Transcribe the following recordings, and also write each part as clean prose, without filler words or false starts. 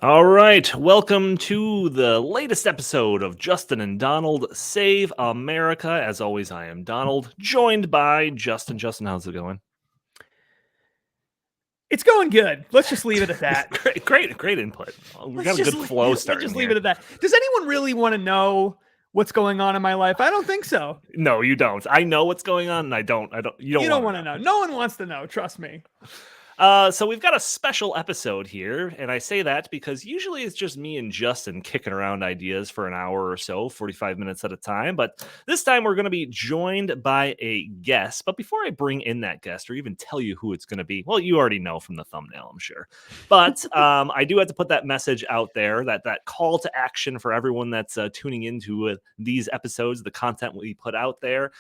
All right, welcome to the latest episode of Justin and Donald Save America. As always, I am Donald, joined by Justin. Justin, how's it going? It's going good. Let's just leave it at that. Great input. We got a good flow starting. Let's just leave it at that. Does anyone really want to know what's going on in my life? I don't think so. No, you don't. I know what's going on, and I don't. You don't want to know. No one wants to know. Trust me. So we've got a special episode here, and I say that because usually it's just me and Justin kicking around ideas for an hour or so, 45 minutes at a time. But this time we're going to be joined by a guest. But before I bring in that guest or even tell you who it's going to be, well, you already know from the thumbnail, I'm sure. But I do have to put that message out there, that call to action for everyone that's tuning into these episodes, the content we put out there.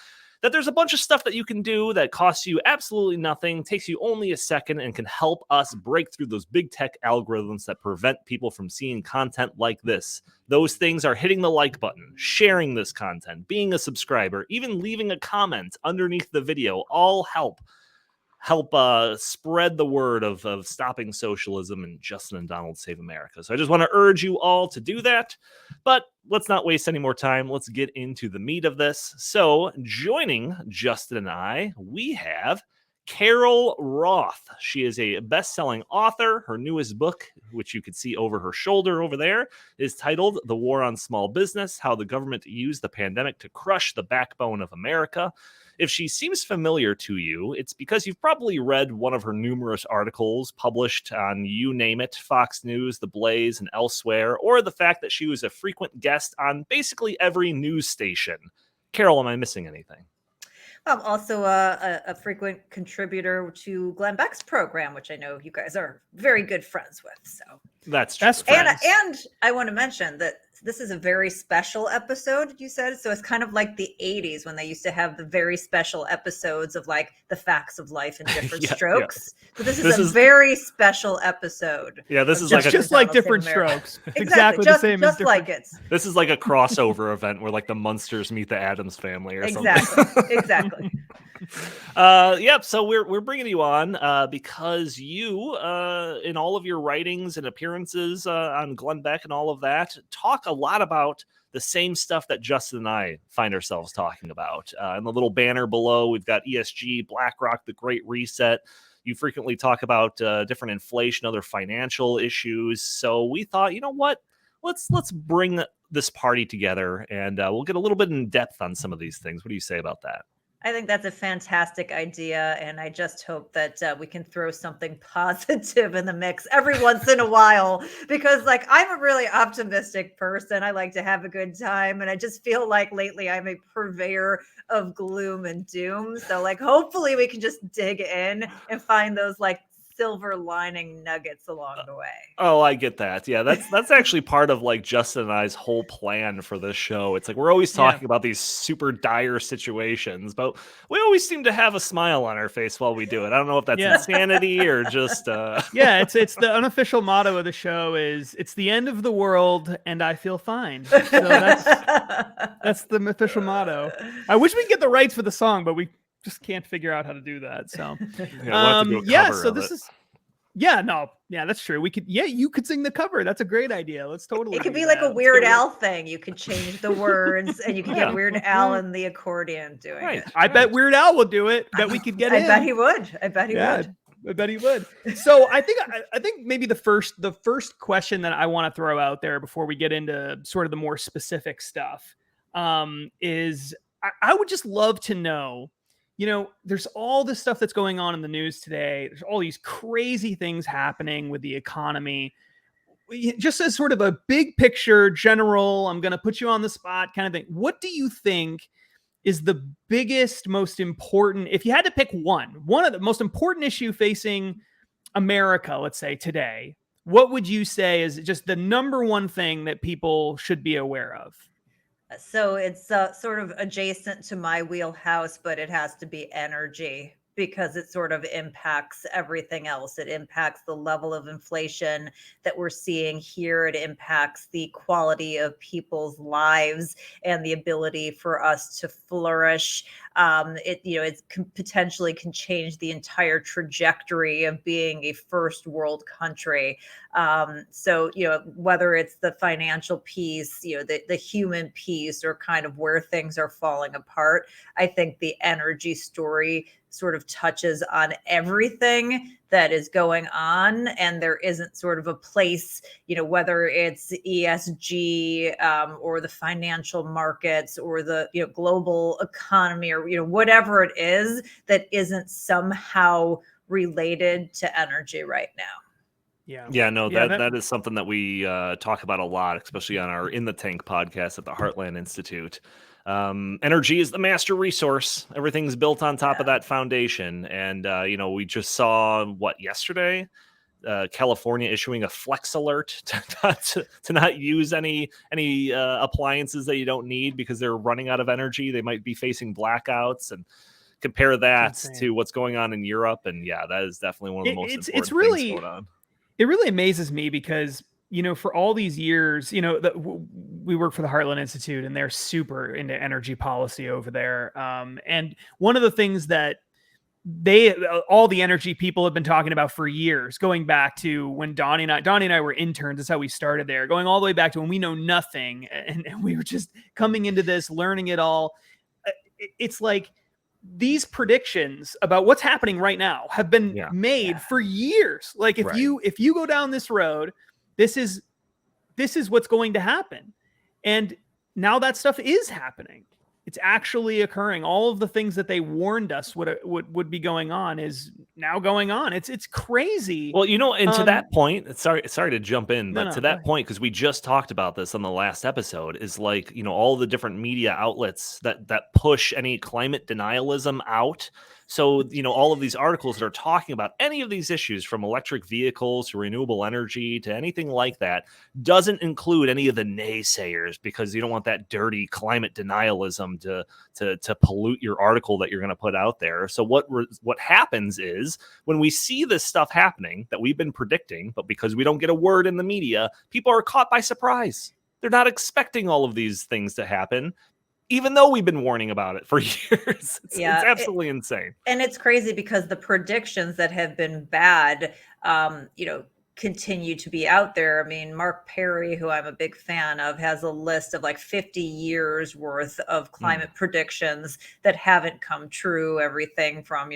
That there's a bunch of stuff that you can do that costs you absolutely nothing, takes you only a second, and can help us break through those big tech algorithms that prevent people from seeing content like this. Those things are hitting the like button, sharing this content, being a subscriber, even leaving a comment underneath the video. All help spread the word of stopping socialism and Justin and Donald Save America. So I just want to urge you all to do that. But let's not waste any more time. Let's get into the meat of this. So joining Justin and I, we have Carol Roth. She is a best-selling author. Her newest book, which you can see over her shoulder over there, is titled The War on Small Business: How the Government Used the Pandemic to Crush the Backbone of America. If she seems familiar to you, it's because you've probably read one of her numerous articles published on, you name it, Fox News, The Blaze, and elsewhere, or the fact that she was a frequent guest on basically every news station. Carol, am I missing anything? I'm also a frequent contributor to Glenn Beck's program, which I know you guys are very good friends with. So that's true. And I want to mention that this is a very special episode, you said. So it's kind of like the 80s when they used to have the very special episodes of like the facts of life in different strokes. Yeah. So this is a very special episode. Yeah, this is like just like different strokes. Exactly the same just as like it. This is like a crossover event where like the Munsters meet the Addams Family or something. Exactly. Yep. So we're bringing you on because you, in all of your writings and appearances on Glenn Beck and all of that, talk a lot about the same stuff that Justin and I find ourselves talking about. In the little banner below, we've got ESG, BlackRock, the Great Reset. You frequently talk about different inflation, other financial issues. So we thought, you know what? Let's bring this party together, and we'll get a little bit in depth on some of these things. What do you say about that? I think that's a fantastic idea, and I just hope that we can throw something positive in the mix every once in a while, because like I'm a really optimistic person. I like to have a good time, and I just feel like lately I'm a purveyor of gloom and doom. So like hopefully we can just dig in and find those like silver lining nuggets along the way. Oh, I get that. Yeah, that's actually part of like Justin and I's whole plan for this show. It's like we're always talking about these super dire situations, but we always seem to have a smile on our face while we do it. I don't know if that's insanity or just Yeah, it's the unofficial motto of the show is it's the end of the world and I feel fine. So that's the official motto. I wish we could get the rights for the song, but we just can't figure out how to do that. So that's true. We could, you could sing the cover. That's a great idea. Let's totally. It could be like a Weird Al thing. You could change the words, and you could get Weird Al and the accordion doing it. I bet Weird Al will do it. Bet we could get I bet he would. I bet he would. So I think maybe the first question that I want to throw out there before we get into sort of the more specific stuff is I would just love to know. You know, there's all this stuff that's going on in the news today. There's all these crazy things happening with the economy. Just as sort of a big picture, general, I'm going to put you on the spot kind of thing. What do you think is the biggest, most important, if you had to pick one of the most important issue facing America, let's say today, what would you say is just the number one thing that people should be aware of? So it's sort of adjacent to my wheelhouse, but it has to be energy. because it sort of impacts everything else. It impacts the level of inflation that we're seeing here. It impacts the quality of people's lives and the ability for us to flourish. It potentially can change the entire trajectory of being a first world country. So, whether it's the financial piece, the human piece, or kind of where things are falling apart, I think the energy story sort of touches on everything that is going on. And there isn't sort of a place, whether it's ESG or the financial markets or the global economy or whatever it is, that isn't somehow related to energy right now. Yeah, no, that is something that we talk about a lot, especially on our In the Tank podcast at the Heartland Institute. Energy is the master resource. Everything's built on top of that foundation. And, we just saw yesterday, California issuing a flex alert to not use any appliances that you don't need because they're running out of energy. They might be facing blackouts, and compare that to what's going on in Europe. And yeah, that is definitely one of the most important things going on. It really amazes me because, for all these years, we work for the Heartland Institute, and they're super into energy policy over there. And one of the things that all the energy people have been talking about for years, going back to when Donnie and I were interns. That's how we started there, going all the way back to when we know nothing. And we were just coming into this, learning it all. It's like these predictions about what's happening right now have been made for years. Like if you go down this road, this is what's going to happen. And now that stuff is happening. It's actually occurring. All of the things that they warned us would be going on is now going on. It's crazy. Well, and to that point, sorry to jump in, but to that point, because we just talked about this on the last episode, is like, all the different media outlets that push any climate denialism out. So, all of these articles that are talking about any of these issues, from electric vehicles to renewable energy to anything like that, doesn't include any of the naysayers, because you don't want that dirty climate denialism to pollute your article that you're going to put out there. So what happens is, when we see this stuff happening that we've been predicting, but because we don't get a word in the media, people are caught by surprise. They're not expecting all of these things to happen, even though we've been warning about it for years. It's absolutely insane. And it's crazy because the predictions that have been bad, continue to be out there. I mean, Mark Perry, who I'm a big fan of, has a list of like 50 years worth of climate predictions that haven't come true. Everything from,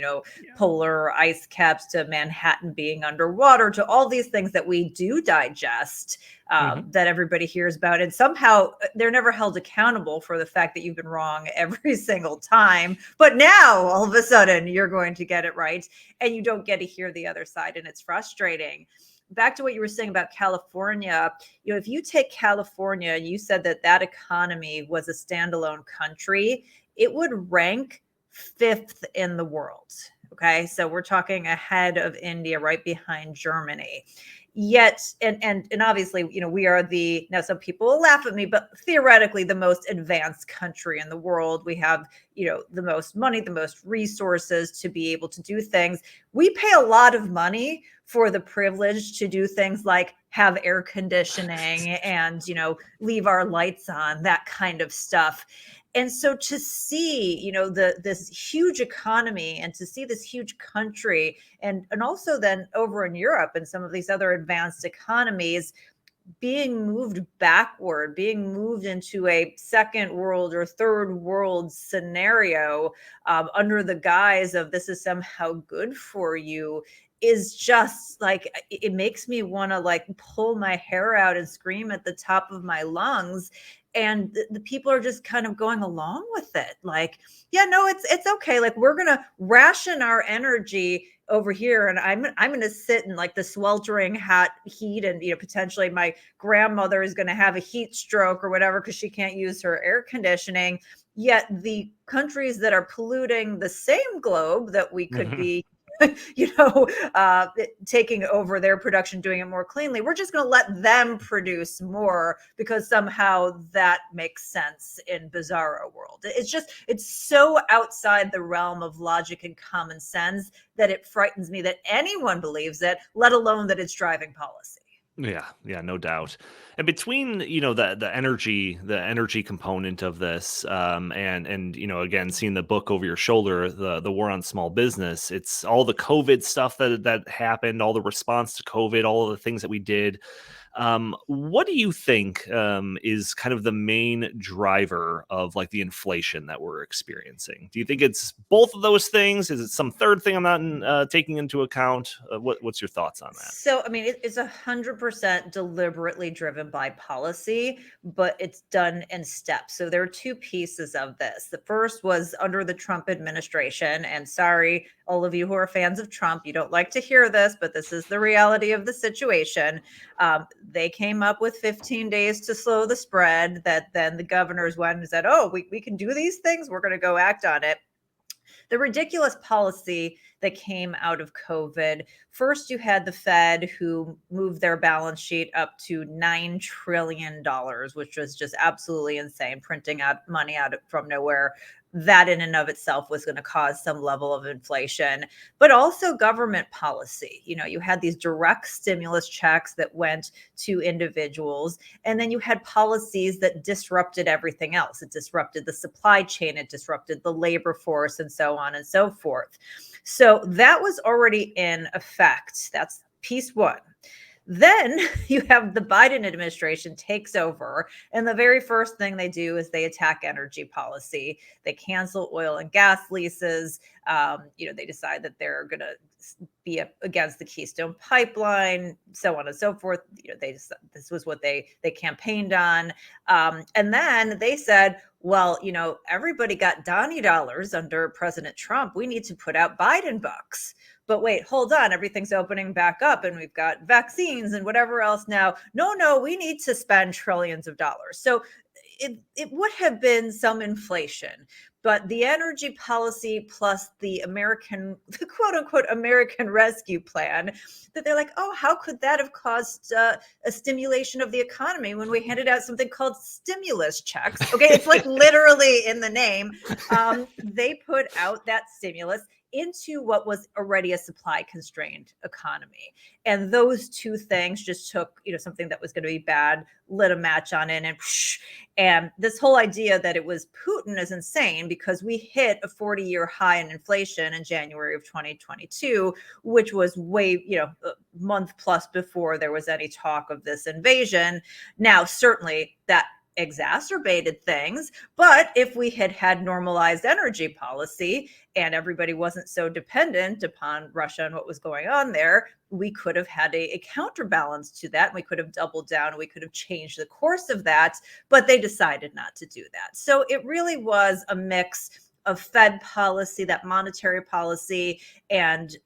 polar ice caps to Manhattan being underwater to all these things that we do digest, that everybody hears about. And somehow they're never held accountable for the fact that you've been wrong every single time. But now all of a sudden you're going to get it right, and you don't get to hear the other side. And it's frustrating. Back to what you were saying about California, if you take California and you said that economy was a standalone country, it would rank 5th in the world. Okay. So we're talking ahead of India, right behind Germany. Yet, and obviously, we are now some people will laugh at me, but theoretically the most advanced country in the world. We have, the most money, the most resources to be able to do things. We pay a lot of money for the privilege to do things like have air conditioning and, leave our lights on, that kind of stuff. And so to see, this huge economy, and to see this huge country, and also then over in Europe and some of these other advanced economies being moved backward, being moved into a second world or third world scenario under the guise of this is somehow good for you, is just like, it makes me want to like pull my hair out and scream at the top of my lungs. And the people are just kind of going along with it. Like, yeah, no, it's okay. Like, we're going to ration our energy over here. And I'm going to sit in like the sweltering hot heat. And, potentially my grandmother is going to have a heat stroke or whatever, because she can't use her air conditioning. Yet the countries that are polluting the same globe that we could be taking over their production, doing it more cleanly. We're just going to let them produce more because somehow that makes sense in bizarro world. It's so outside the realm of logic and common sense that it frightens me that anyone believes it, let alone that it's driving policy. Yeah, no doubt. And between the energy component of this, and again seeing the book over your shoulder, the war on small business, it's all the COVID stuff that happened, all the response to COVID, all of the things that we did. What do you think is kind of the main driver of like the inflation that we're experiencing? Do you think it's both of those things? Is it some third thing I'm not taking into account? What's your thoughts on that? So, I mean, it's 100% deliberately driven by policy, but it's done in steps. So there are two pieces of this. The first was under the Trump administration, and sorry, all of you who are fans of Trump, you don't like to hear this, but this is the reality of the situation. They came up with 15 days to slow the spread that then the governors went and said, oh, we can do these things. We're going to go act on it. The ridiculous policy that came out of COVID. First, you had the Fed who moved their balance sheet up to $9 trillion, which was just absolutely insane, printing out money from nowhere. That in and of itself was going to cause some level of inflation, but also government policy. You had these direct stimulus checks that went to individuals, and then you had policies that disrupted everything else. It disrupted the supply chain, it disrupted the labor force, and so on and so forth. So that was already in effect. That's piece one. Then you have the Biden administration takes over, and the very first thing they do is they attack energy policy. They cancel oil and gas leases. They decide that they're going to be against the Keystone Pipeline, so on and so forth. This was what they campaigned on, and then they said, well, everybody got Donnie dollars under President Trump. We need to put out Biden bucks. But wait, hold on. Everything's opening back up and we've got vaccines and whatever else now. No, we need to spend trillions of dollars. So it would have been some inflation, but the energy policy plus the quote unquote American Rescue Plan, that they're like, oh, how could that have caused a stimulation of the economy when we handed out something called stimulus checks? Okay, it's like literally in the name. They put out that stimulus into what was already a supply constrained economy. And those two things just took, something that was going to be bad, lit a match on it, and this whole idea that it was Putin is insane, because we hit a 40-year high in inflation in January of 2022, which was way, a month plus before there was any talk of this invasion. Now, certainly that exacerbated things, but if we had normalized energy policy and everybody wasn't so dependent upon Russia and what was going on there, we could have had a counterbalance to that. We could have doubled down. We could have changed the course of that, but they decided not to do that. So it really was a mix of Fed policy, that monetary policy, and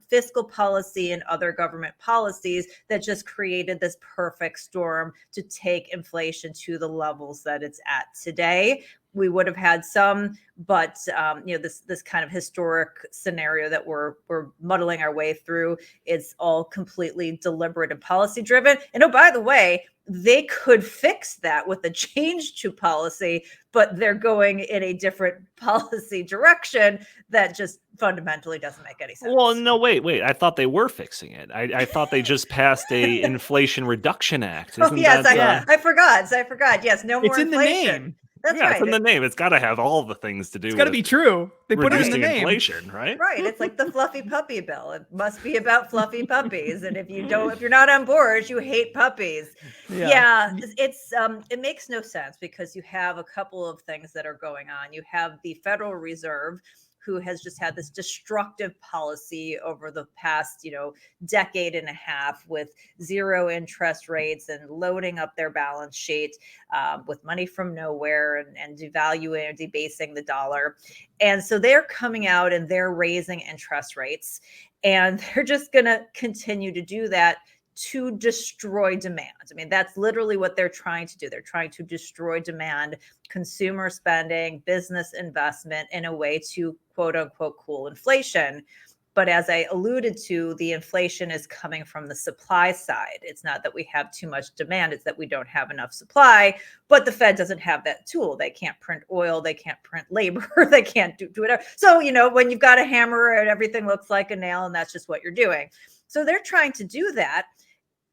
fiscal policy and other government policies that just created this perfect storm to take inflation to the levels that it's at today. We would have had some, but this kind of historic scenario that we're muddling our way through, it's all completely deliberate and policy driven. And oh, by the way, they could fix that with a change to policy, but they're going in a different policy direction that just fundamentally doesn't make any sense. Well, no, wait. I thought they were fixing it. I thought they just passed a Inflation Reduction Act. I forgot. Yes, no more it's in inflation. The name. That's yeah, right. it's in the name. It's got to have all the things to do. It's got to be true. They put it in the name. Inflation, right? Right. It's like the fluffy puppy bill. It must be about fluffy puppies. And if you're not on board, you hate puppies. Yeah. It makes no sense, because you have a couple of things that are going on. You have the Federal Reserve, who has just had this destructive policy over the past, decade and a half, with zero interest rates and loading up their balance sheet with money from nowhere and devaluing or debasing the dollar. And so they're coming out and they're raising interest rates, and they're just going to continue to do that to destroy demand. I mean, that's literally what they're trying to do. They're trying to destroy demand, consumer spending, business investment, in a way to quote unquote cool inflation. But as I alluded to, the inflation is coming from the supply side. It's not that we have too much demand, it's that we don't have enough supply, but the Fed doesn't have that tool. They can't print oil, they can't print labor, they can't do whatever. So, when you've got a hammer and everything looks like a nail, and that's just what you're doing. So they're trying to do that.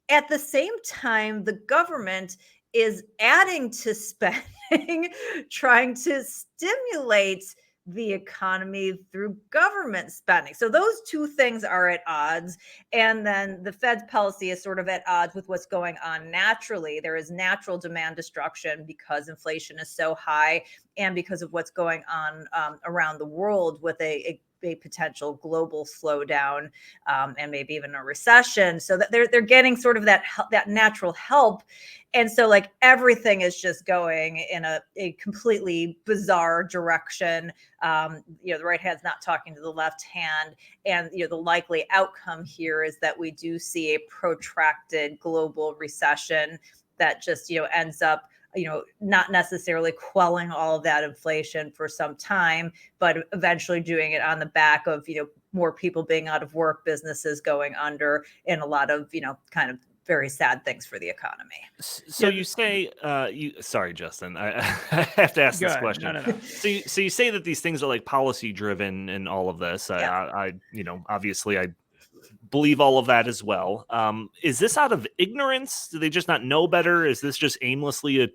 At the same time, the government is adding to spending, trying to stimulate the economy through government spending. So those two things are at odds. And then the Fed's policy is sort of at odds with what's going on naturally. There is natural demand destruction because inflation is so high and because of what's going on around the world with a potential global slowdown and maybe even a recession. So that they're getting sort of that natural help. And so like everything is just going in a completely bizarre direction. The right hand's not talking to the left hand. And the likely outcome here is that we do see a protracted global recession that just ends up not necessarily quelling all of that inflation for some time, but eventually doing it on the back of, more people being out of work, businesses going under, and a lot of, kind of very sad things for the economy. So you say, sorry, Justin, I have to ask this question. No. So you say that these things are like policy driven and all of this. I obviously I believe all of that as well. Is this out of ignorance? Do they just not know better? Is this just aimlessly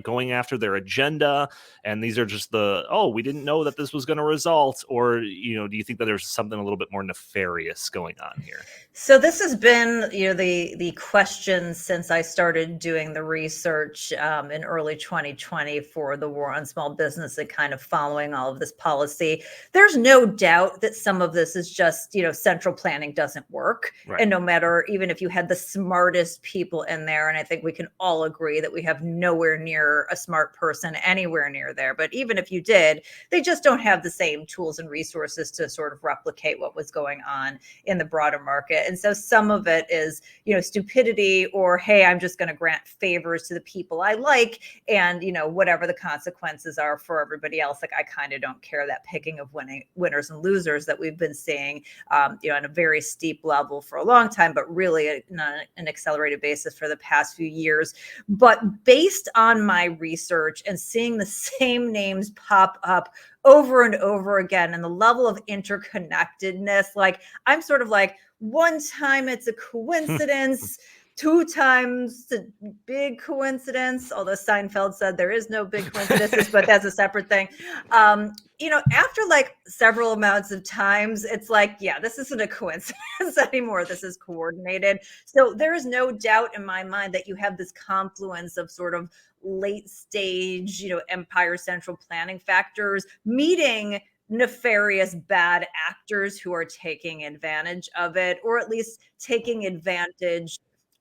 going after their agenda? And these are just we didn't know that this was going to result? Or, do you think that there's something a little bit more nefarious going on here? So this has been, the question since I started doing the research in early 2020 for the war on small business and kind of following all of this policy. There's no doubt that some of this is just, central planning doesn't work. Right. And no matter, even if you had the smartest people in there, and I think we can all agree that we have nowhere near a smart person anywhere near there. But even if you did, they just don't have the same tools and resources to sort of replicate what was going on in the broader market. And so some of it is, stupidity or, hey, I'm just going to grant favors to the people I like. And, whatever the consequences are for everybody else, like I kind of don't care, that picking of winners and losers that we've been seeing, on a very steep level for a long time, but really on an accelerated basis for the past few years. But based on my research and seeing the same names pop up over and over again, and the level of interconnectedness, like I'm sort of like, one time it's a coincidence, two times a big coincidence, although Seinfeld said there is no big coincidences, but that's a separate thing. After like several amounts of times, it's like, yeah, this isn't a coincidence anymore. This is coordinated. So there is no doubt in my mind that you have this confluence of sort of late stage, empire central planning factors meeting nefarious bad actors who are taking advantage of it, or at least taking advantage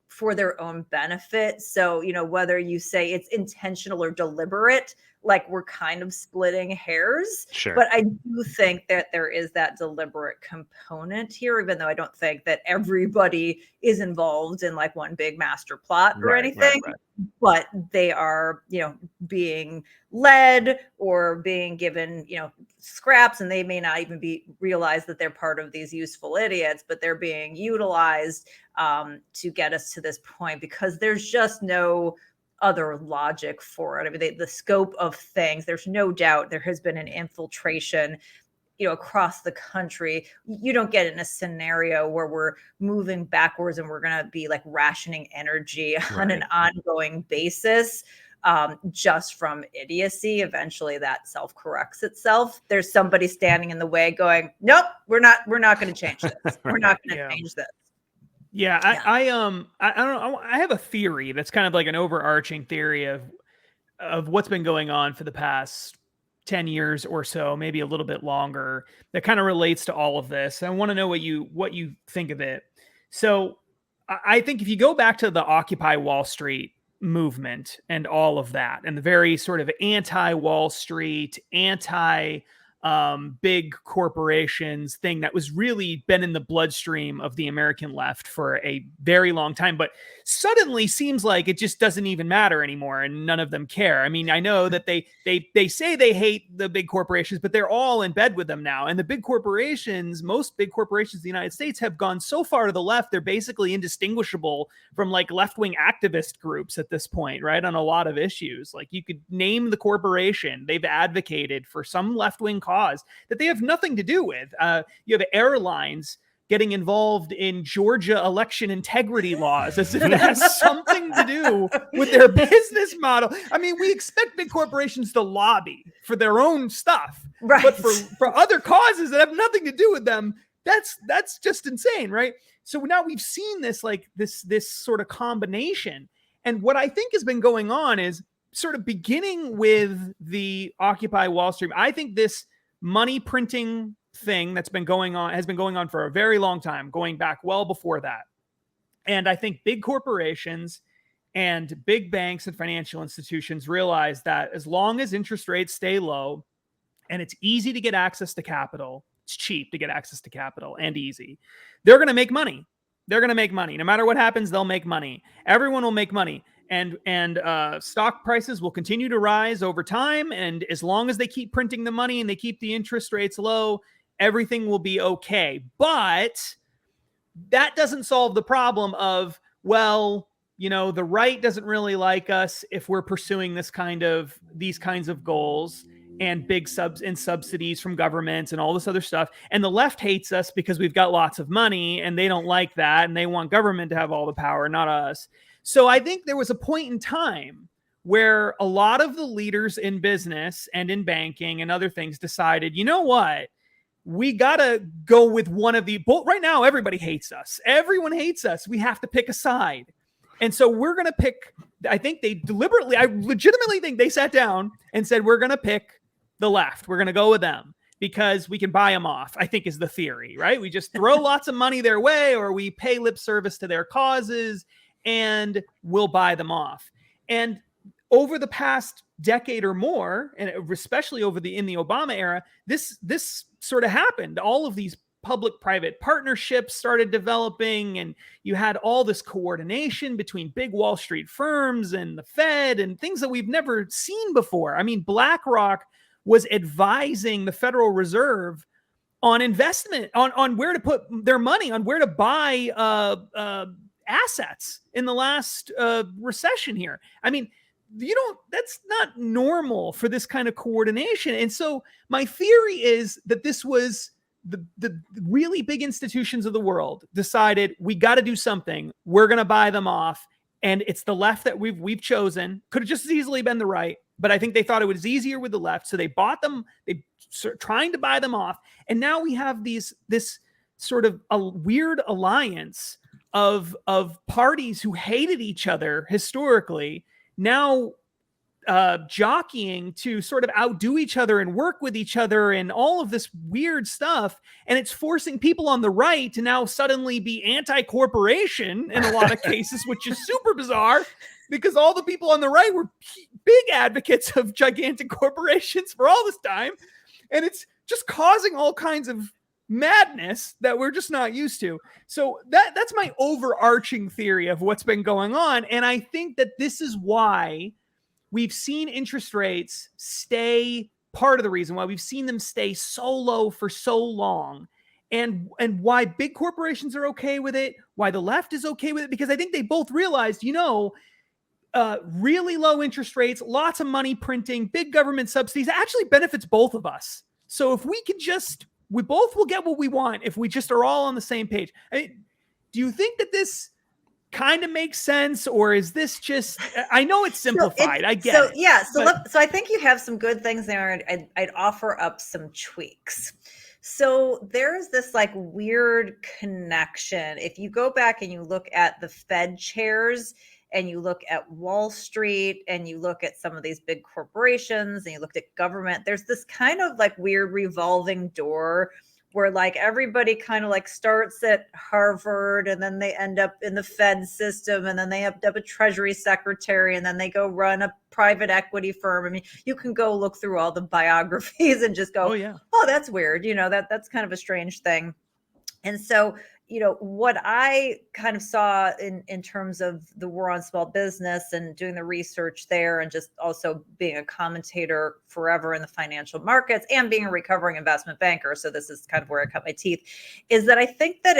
for their own benefit. So, whether you say it's intentional or deliberate, like we're kind of splitting hairs. Sure. But I do think that there is that deliberate component here, even though I don't think that everybody is involved in like one big master plot or anything. Right. But they are, being led or being given, scraps, and they may not even realize that they're part of these useful idiots, but they're being utilized to get us to this point because there's just no other logic for it. I mean, the scope of things, there's no doubt there has been an infiltration across the country. You don't get in a scenario where we're moving backwards and we're going to be like rationing energy on an ongoing basis just from idiocy. Eventually that self-corrects itself. There's somebody standing in the way going, nope, we're not going to change this. We're not going to change this. Yeah, I don't know. I have a theory that's kind of like an overarching theory of what's been going on for the past 10 years or so, maybe a little bit longer, that kind of relates to all of this. I want to know what you think of it. So I think if you go back to the Occupy Wall Street movement and all of that, and the very sort of anti-Wall Street, anti big corporations thing that was really been in the bloodstream of the American left for a very long time, but suddenly seems like it just doesn't even matter anymore and none of them care. I mean, I know that they say they hate the big corporations, but they're all in bed with them now. And the big corporations, most big corporations in the United States have gone so far to the left, they're basically indistinguishable from like left-wing activist groups at this point, right? On a lot of issues. Like you could name the corporation, they've advocated for some left-wing cause that they have nothing to do with. You have airlines getting involved in Georgia election integrity laws as if it has something to do with their business model. I mean, we expect big corporations to lobby for their own stuff, Right. but for other causes that have nothing to do with them, that's just insane, right? So now we've seen this like this sort of combination. And what I think has been going on is sort of beginning with the Occupy Wall Street. I think this money printing thing has been going on for a very long time, going back well before that. And I think big corporations and big banks and financial institutions realize that as long as interest rates stay low and it's easy to get access to capital, it's cheap to get access to capital and easy, they're going to make money. They're going to make money. No matter what happens, they'll make money. Everyone will make money. And stock prices will continue to rise over time. And as long as they keep printing the money and they keep the interest rates low, everything will be okay. But that doesn't solve the problem of, well, you know, the right doesn't really like us if we're pursuing these kinds of goals and big subsidies from governments and all this other stuff. And the left hates us because we've got lots of money and they don't like that. And they want government to have all the power, not us. So I think there was a point in time where a lot of the leaders in business and in banking and other things decided, you know what? We got to go with one of the, right now, everybody hates us. Everyone hates us. We have to pick a side. And so we're going to pick, I legitimately think they sat down and said, we're going to pick the left. We're going to go with them because we can buy them off, I think is the theory, right? We just throw lots of money their way or we pay lip service to their causes and we'll buy them off. And over the past decade or more, and especially in the Obama era, this sort of happened. All of these public-private partnerships started developing, and you had all this coordination between big Wall Street firms and the Fed and things that we've never seen before. I mean, BlackRock was advising the Federal Reserve on investment, on where to put their money, on where to buy assets in the last recession here. I mean, that's not normal for this kind of coordination. And so my theory is that this was the really big institutions of the world decided we got to do something. We're going to buy them off. And it's the left that we've chosen. Could have just as easily been the right, but I think they thought it was easier with the left. So they bought them, trying to buy them off. And now we have this sort of a weird alliance of parties who hated each other historically, now jockeying to sort of outdo each other and work with each other and all of this weird stuff. And it's forcing people on the right to now suddenly be anti-corporation in a lot of cases, which is super bizarre because all the people on the right were big advocates of gigantic corporations for all this time. And it's just causing all kinds of madness that we're just not used to. So that's my overarching theory of what's been going on. And I think that this is why we've seen interest rates stay, part of the reason why we've seen them stay so low for so long, and why big corporations are okay with it, why the left is okay with it, because I think they both realized, really low interest rates, lots of money printing, big government subsidies actually benefits both of us. So if we can we both will get what we want if we just are all on the same page. Do you think that this kind of makes sense, or is this just, I know it's simplified, I get it. Yeah, so I think you have some good things there, and I'd offer up some tweaks. So there's this like weird connection. If you go back and you look at the Fed chairs, and you look at Wall Street, and you look at some of these big corporations, and you look at government, there's this kind of like weird revolving door where like everybody kind of like starts at Harvard and then they end up in the Fed system and then they end up a treasury secretary and then they go run a private equity firm. I mean, you can go look through all the biographies and just go, oh, that's weird. That's kind of a strange thing. And so, what I kind of saw in terms of the war on small business and doing the research there and just also being a commentator forever in the financial markets and being a recovering investment banker. So this is kind of where I cut my teeth, is that I think that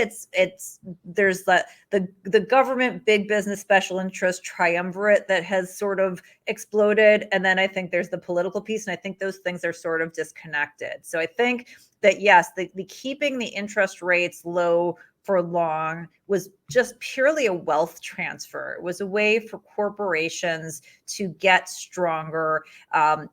there's the government, big business, special interest triumvirate that has sort of exploded. And then I think there's the political piece. And I think those things are sort of disconnected. So I think that, yes, the keeping the interest rates low for long was just purely a wealth transfer. It was a way for corporations to get stronger. A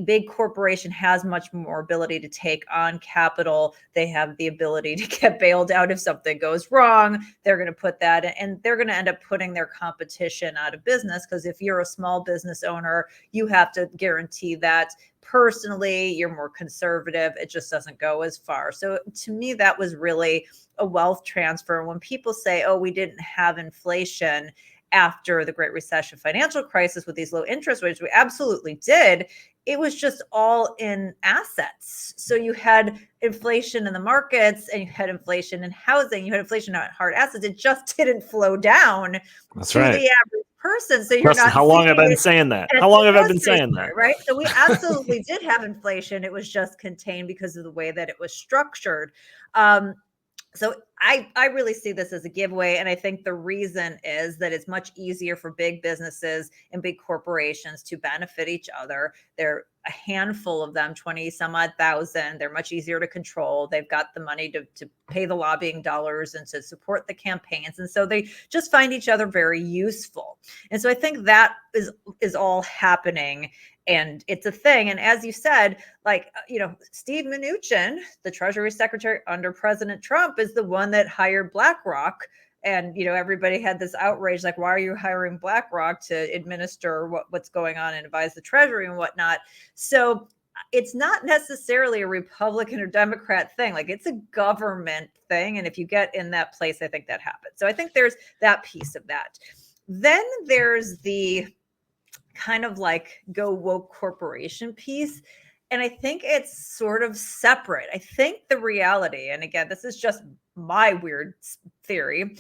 big corporation has much more ability to take on capital. They have the ability to get bailed out if something goes wrong. They're going to put that in, and they're going to end up putting their competition out of business, because if you're a small business owner, you have to guarantee that personally. You're more conservative. It just doesn't go as far. So to me, that was really a wealth transfer. When people say, oh, we didn't have inflation after the Great Recession financial crisis with these low interest rates, we absolutely did. It was just all in assets. So you had inflation in the markets and you had inflation in housing, you had inflation on hard assets. It just didn't flow down That's to right. the average person. So you're Preston, not. how long have I been saying that? How long have I been saying that? Right. So we absolutely did have inflation. It was just contained because of the way that it was structured. So I really see this as a giveaway. And I think the reason is that it's much easier for big businesses and big corporations to benefit each other. They're a handful of them, 20 some odd thousand. They're much easier to control. They've got the money to pay the lobbying dollars and to support the campaigns. And so they just find each other very useful. And so I think that is all happening. And it's a thing. And as you said, Steve Mnuchin, the Treasury Secretary under President Trump, is the one that hired BlackRock. And, everybody had this outrage, like, why are you hiring BlackRock to administer what's going on and advise the Treasury and whatnot? So it's not necessarily a Republican or Democrat thing. Like, it's a government thing. And if you get in that place, I think that happens. So I think there's that piece of that. Then there's the kind of like go woke corporation piece. And I think it's sort of separate. I think the reality, and again, this is just my weird theory,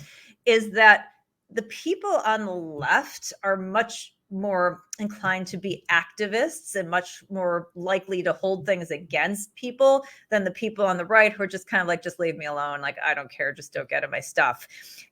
is that the people on the left are much more inclined to be activists and much more likely to hold things against people than the people on the right, who are just kind of like, just leave me alone. Like, I don't care. Just don't get in my stuff.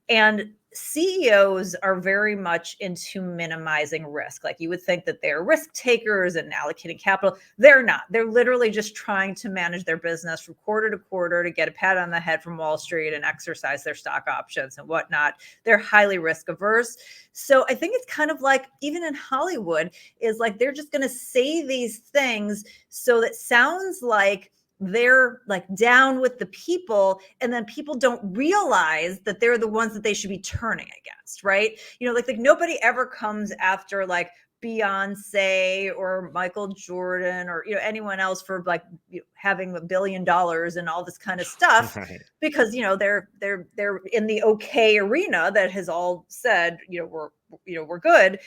And CEOs are very much into minimizing risk. Like, you would think that they're risk takers and allocating capital. They're not. They're literally just trying to manage their business from quarter to quarter to get a pat on the head from Wall Street and exercise their stock options and whatnot. They're highly risk averse. So I think it's kind of like, even in Hollywood, is like they're just going to say these things so that sounds like they're like down with the people, and then people don't realize that they're the ones that they should be turning against, right? Like nobody ever comes after like Beyonce or Michael Jordan or anyone else for like having $1 billion and all this kind of stuff, right? Because they're in the okay arena that has all said we're good.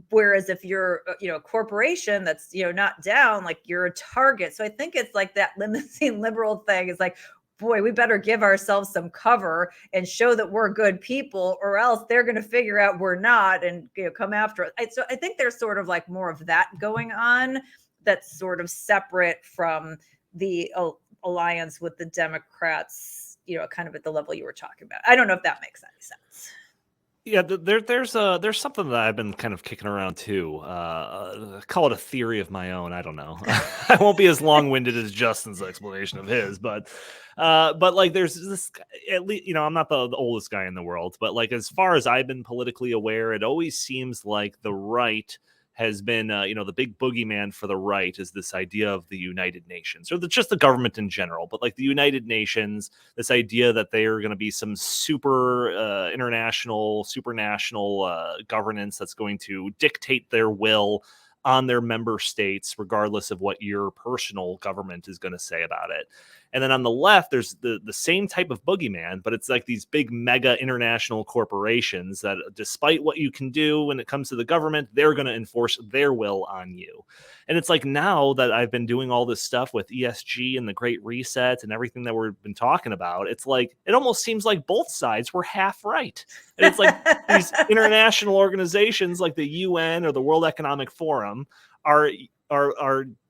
Whereas if you're a corporation that's not down, like you're a target. So I think it's like that limousine liberal thing is like, boy, we better give ourselves some cover and show that we're good people, or else they're going to figure out we're not and come after us. So I think there's sort of like more of that going on that's sort of separate from the alliance with the Democrats, kind of at the level you were talking about. I don't know if that makes any sense. Yeah, there's something that I've been kind of kicking around too. Call it a theory of my own. I don't know. I won't be as long-winded as Justin's explanation of his, but like there's this, at least I'm not the oldest guy in the world, but like as far as I've been politically aware, it always seems like the right has been, the big boogeyman for the right is this idea of the United Nations, or just the government in general. But like the United Nations, this idea that they are going to be some super international, supranational governance that's going to dictate their will on their member states, regardless of what your personal government is going to say about it. And then on the left, there's the same type of boogeyman, but it's like these big mega international corporations that, despite what you can do when it comes to the government, they're going to enforce their will on you. And it's like, now that I've been doing all this stuff with ESG and the Great Reset and everything that we've been talking about, it's like, it almost seems like both sides were half right. And it's like these international organizations like the UN or the World Economic Forum are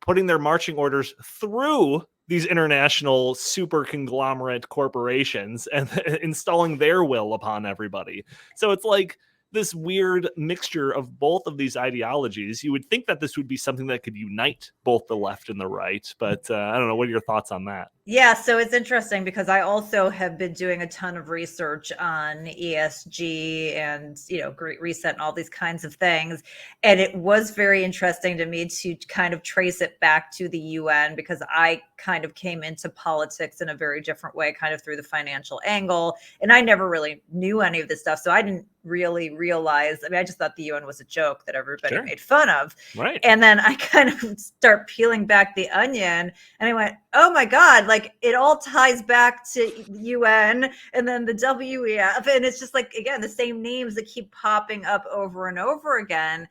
putting their marching orders through these international super conglomerate corporations and installing their will upon everybody. So it's like this weird mixture of both of these ideologies. You would think that this would be something that could unite both the left and the right, but I don't know. What are your thoughts on that? Yeah, so it's interesting because I also have been doing a ton of research on ESG and, Great Reset and all these kinds of things. And it was very interesting to me to kind of trace it back to the UN, because I kind of came into politics in a very different way, kind of through the financial angle. And I never really knew any of this stuff. So I didn't really realize, I just thought the UN was a joke that everybody made fun of. Right. And then I kind of start peeling back the onion and I went, oh my God, like it all ties back to UN and then the WEF. And it's just like, again, the same names that keep popping up over and over again.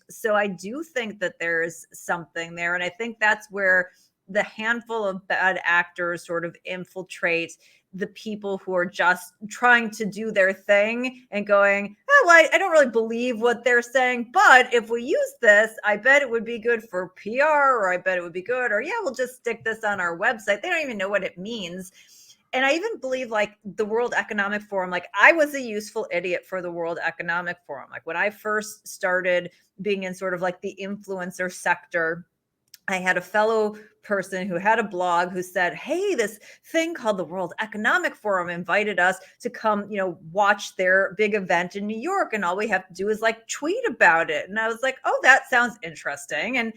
So I do think that there's something there. And I think that's where the handful of bad actors sort of infiltrate the people who are just trying to do their thing and going, oh, well, I don't really believe what they're saying, but if we use this, I bet it would be good for PR, or I bet it would be good, or yeah, we'll just stick this on our website. They don't even know what it means. And I even believe like the World Economic Forum, like I was a useful idiot for the World Economic Forum. Like when I first started being in sort of like the influencer sector, I had a fellow person who had a blog who said, hey, this thing called the World Economic Forum invited us to come, watch their big event in New York. And all we have to do is like tweet about it. And I was like, oh, that sounds interesting. And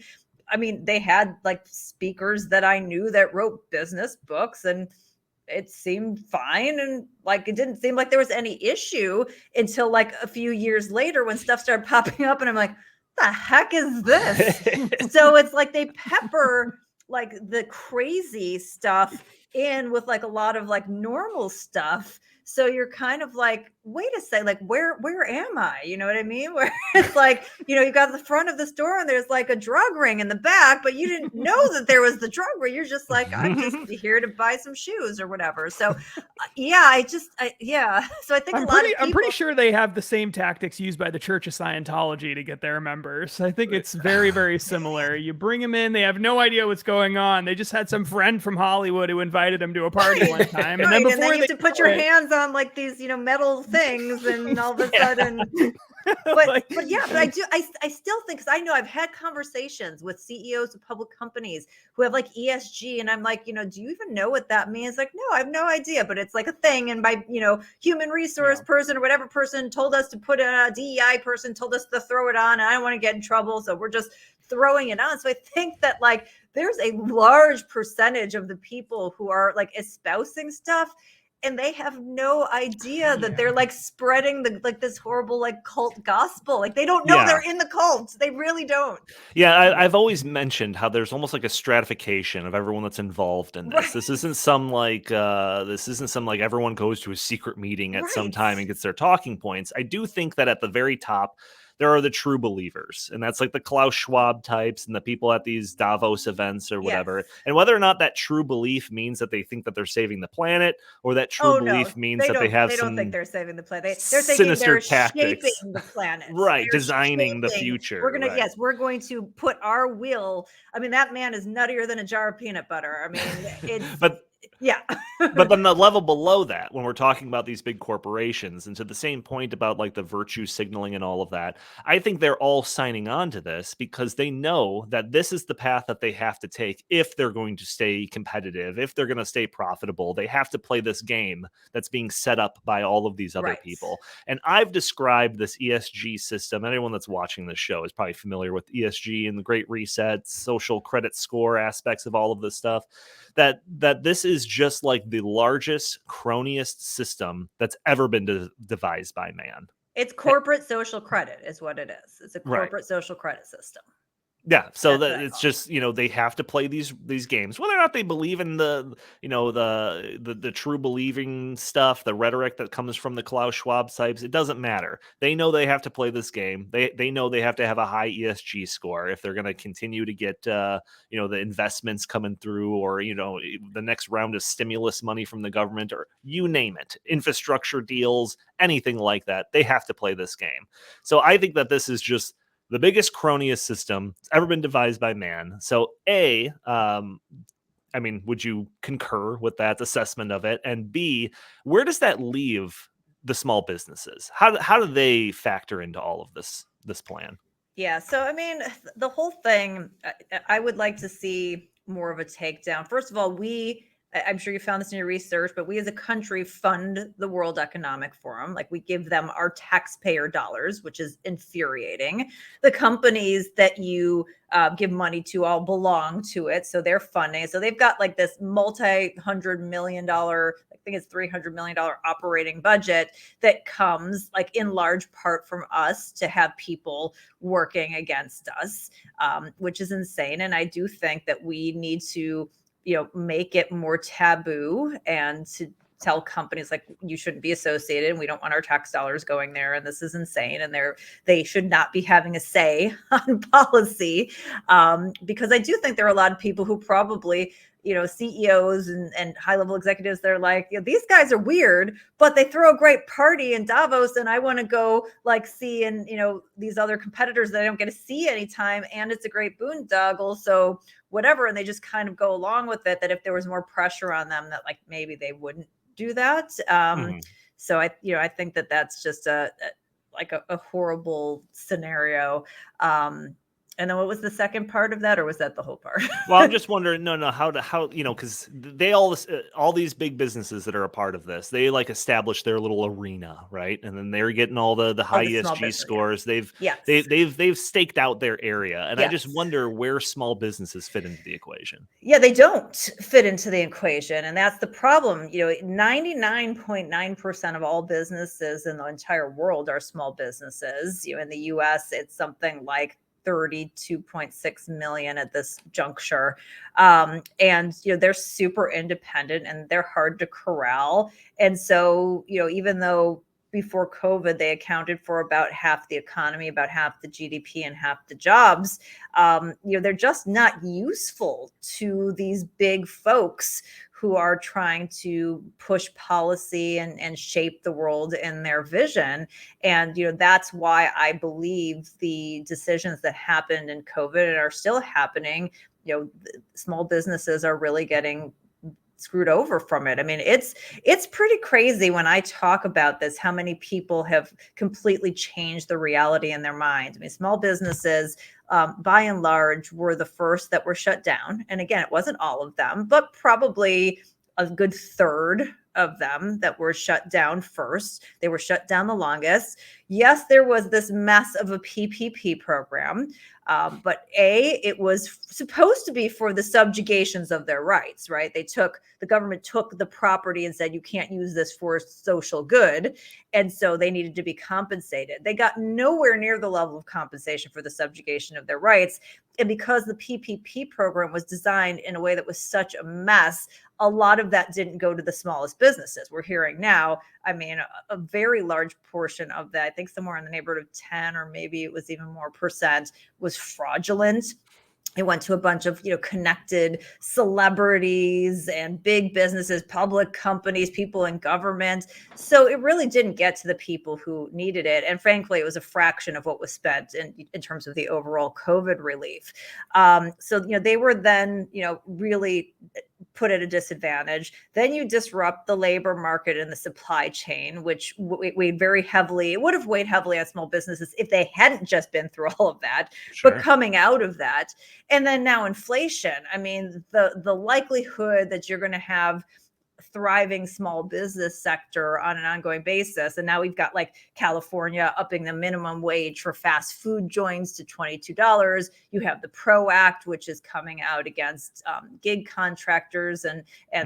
I mean, they had like speakers that I knew that wrote business books, and it seemed fine. And like, it didn't seem like there was any issue until like a few years later when stuff started popping up. And I'm like, the heck is this? So it's like they pepper like the crazy stuff in with like a lot of like normal stuff. So you're kind of like, wait a second, like where am I? You know what I mean? Where it's like, you got the front of the store and there's like a drug ring in the back, but you didn't know that there was the drug ring. You're just like, I'm just here to buy some shoes or whatever. So yeah, So I think I'm pretty sure they have the same tactics used by the Church of Scientology to get their members. I think it's very, very similar. You bring them in, they have no idea what's going on. They just had some friend from Hollywood who invited them to a party one time. And then before you have to put your hands on like these, metal things, and all of a sudden, but I still think, because I know I've had conversations with CEOs of public companies who have like ESG, and I'm like, do you even know what that means? Like, no, I have no idea, but it's like a thing. And my, human resource person or whatever person told us to put in, a DEI person told us to throw it on, and I don't want to get in trouble, so we're just throwing it on. So I think that like there's a large percentage of the people who are like espousing stuff, and they have no idea that they're like spreading this horrible like cult gospel. Like they don't know they're in the cult. They really don't. Yeah, I've always mentioned how there's almost like a stratification of everyone that's involved in this. Right. This isn't some like everyone goes to a secret meeting at some time and gets their talking points. I do think that at the very top, there are the true believers, and that's like the Klaus Schwab types and the people at these Davos events or whatever. Yes. And whether or not that true belief means that they think that they're saving the planet, or that true belief means that they don't think they're saving the planet. They're thinking they're tactics. Shaping the planet, right? Designing the future. We're going to put our will. I mean, that man is nuttier than a jar of peanut butter. I mean, it's yeah. But then the level below that, when we're talking about these big corporations, and to the same point about like the virtue signaling and all of that, I think they're all signing on to this because they know that this is the path that they have to take if they're going to stay competitive, if they're going to stay profitable. They have to play this game that's being set up by all of these other people. And I've described this ESG system. Anyone that's watching this show is probably familiar with ESG and the Great Reset, social credit score aspects of all of this stuff. That this is just like the largest, cronyist system that's ever been devised by man. It's corporate social credit is what it is. It's a corporate social credit system. Yeah, so That's what that I it's call it. just, they have to play these games, whether or not they believe in the true believing stuff, the rhetoric that comes from the Klaus Schwab types. It doesn't matter. They know they have to play this game. They know they have to have a high ESG score if they're going to continue to get the investments coming through, or the next round of stimulus money from the government, or you name it, infrastructure deals, anything like that. They have to play this game. So I think that this is just the biggest cronyist system ever been devised by man. So would you concur with that assessment of it? And B, where does that leave the small businesses? How do they factor into all of this plan? Yeah. So, the whole thing, I would like to see more of a takedown. First of all, I'm sure you found this in your research, but we as a country fund the World Economic Forum. Like, we give them our taxpayer dollars, which is infuriating. The companies that you give money to all belong to it. So they're funding. So they've got like this multi-$100 million, I think it's $300 million operating budget that comes like in large part from us to have people working against us, which is insane. And I do think that we need to, make it more taboo and to tell companies like, you shouldn't be associated and we don't want our tax dollars going there. And this is insane. And they should not be having a say on policy. Because I do think there are a lot of people who probably, CEOs and high level executives, they're like, these guys are weird, but they throw a great party in Davos and I want to go like see, and these other competitors that I don't get to see anytime. And it's a great boondoggle. So whatever. And they just kind of go along with it, that if there was more pressure on them, that like maybe they wouldn't do that. So I think that that's just a horrible scenario. And then what was the second part of that, or was that the whole part? Well, I'm just wondering, how because all these big businesses that are a part of this, they like establish their little arena, right? And then they're getting all the high the small ESG business, scores. Yes. They've staked out their area, and I just Yes. wonder where small businesses fit into the equation. Yeah, they don't fit into the equation. And that's the problem. 99.9% of all businesses in the entire world are small businesses. In the US, it's something like 32.6 million at this juncture. And they're super independent and they're hard to corral. And so, even though before COVID, they accounted for about half the economy, about half the GDP, and half the jobs. They're just not useful to these big folks who are trying to push policy and shape the world in their vision. And, that's why I believe the decisions that happened in COVID and are still happening, small businesses are really getting screwed over from it. It's pretty crazy when I talk about this, how many people have completely changed the reality in their minds. Small businesses, by and large, were the first that were shut down. And again, it wasn't all of them, but probably a good third of them that were shut down first. They were shut down the longest. Yes, there was this mess of a PPP program, but it was supposed to be for the subjugations of their rights, right? The government took the property and said, you can't use this for social good. And so they needed to be compensated. They got nowhere near the level of compensation for the subjugation of their rights. And because the PPP program was designed in a way that was such a mess, a lot of that didn't go to the smallest businesses. We're hearing now, a very large portion of that, I think somewhere in the neighborhood of 10, or maybe it was even more percent, was fraudulent. It went to a bunch of, connected celebrities and big businesses, public companies, people in government. So it really didn't get to the people who needed it. And frankly, it was a fraction of what was spent in terms of the overall COVID relief. So they were then, really put at a disadvantage. Then you disrupt the labor market and the supply chain, which weighed very heavily. It would have weighed heavily on small businesses if they hadn't just been through all of that. Sure. But coming out of that, and then now inflation, the likelihood that you're going to have thriving small business sector on an ongoing basis. And now we've got like California upping the minimum wage for fast food joints to $22. You have the PRO Act, which is coming out against gig contractors and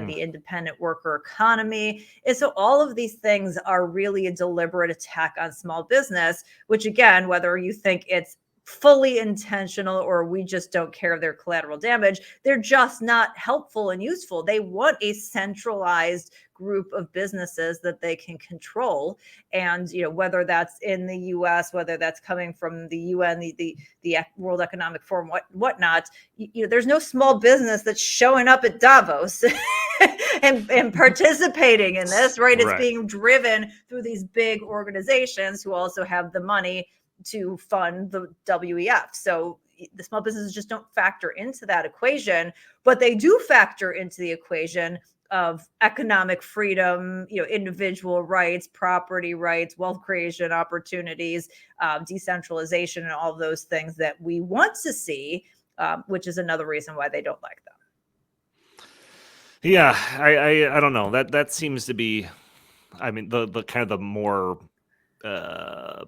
the independent worker economy. And so all of these things are really a deliberate attack on small business, which again, whether you think it's fully intentional, or we just don't care if they're collateral damage. They're just not helpful and useful. They want a centralized group of businesses that they can control. And, whether that's in the US, whether that's coming from the UN, the World Economic Forum, whatnot, there's no small business that's showing up at Davos and participating in this, right? It's being driven through these big organizations who also have the money to fund the WEF. So the small businesses just don't factor into that equation, but they do factor into the equation of economic freedom, individual rights, property rights, wealth creation opportunities, decentralization, and all of those things that we want to see, which is another reason why they don't like them. Yeah, I don't know. That seems to be, I mean, the kind of the more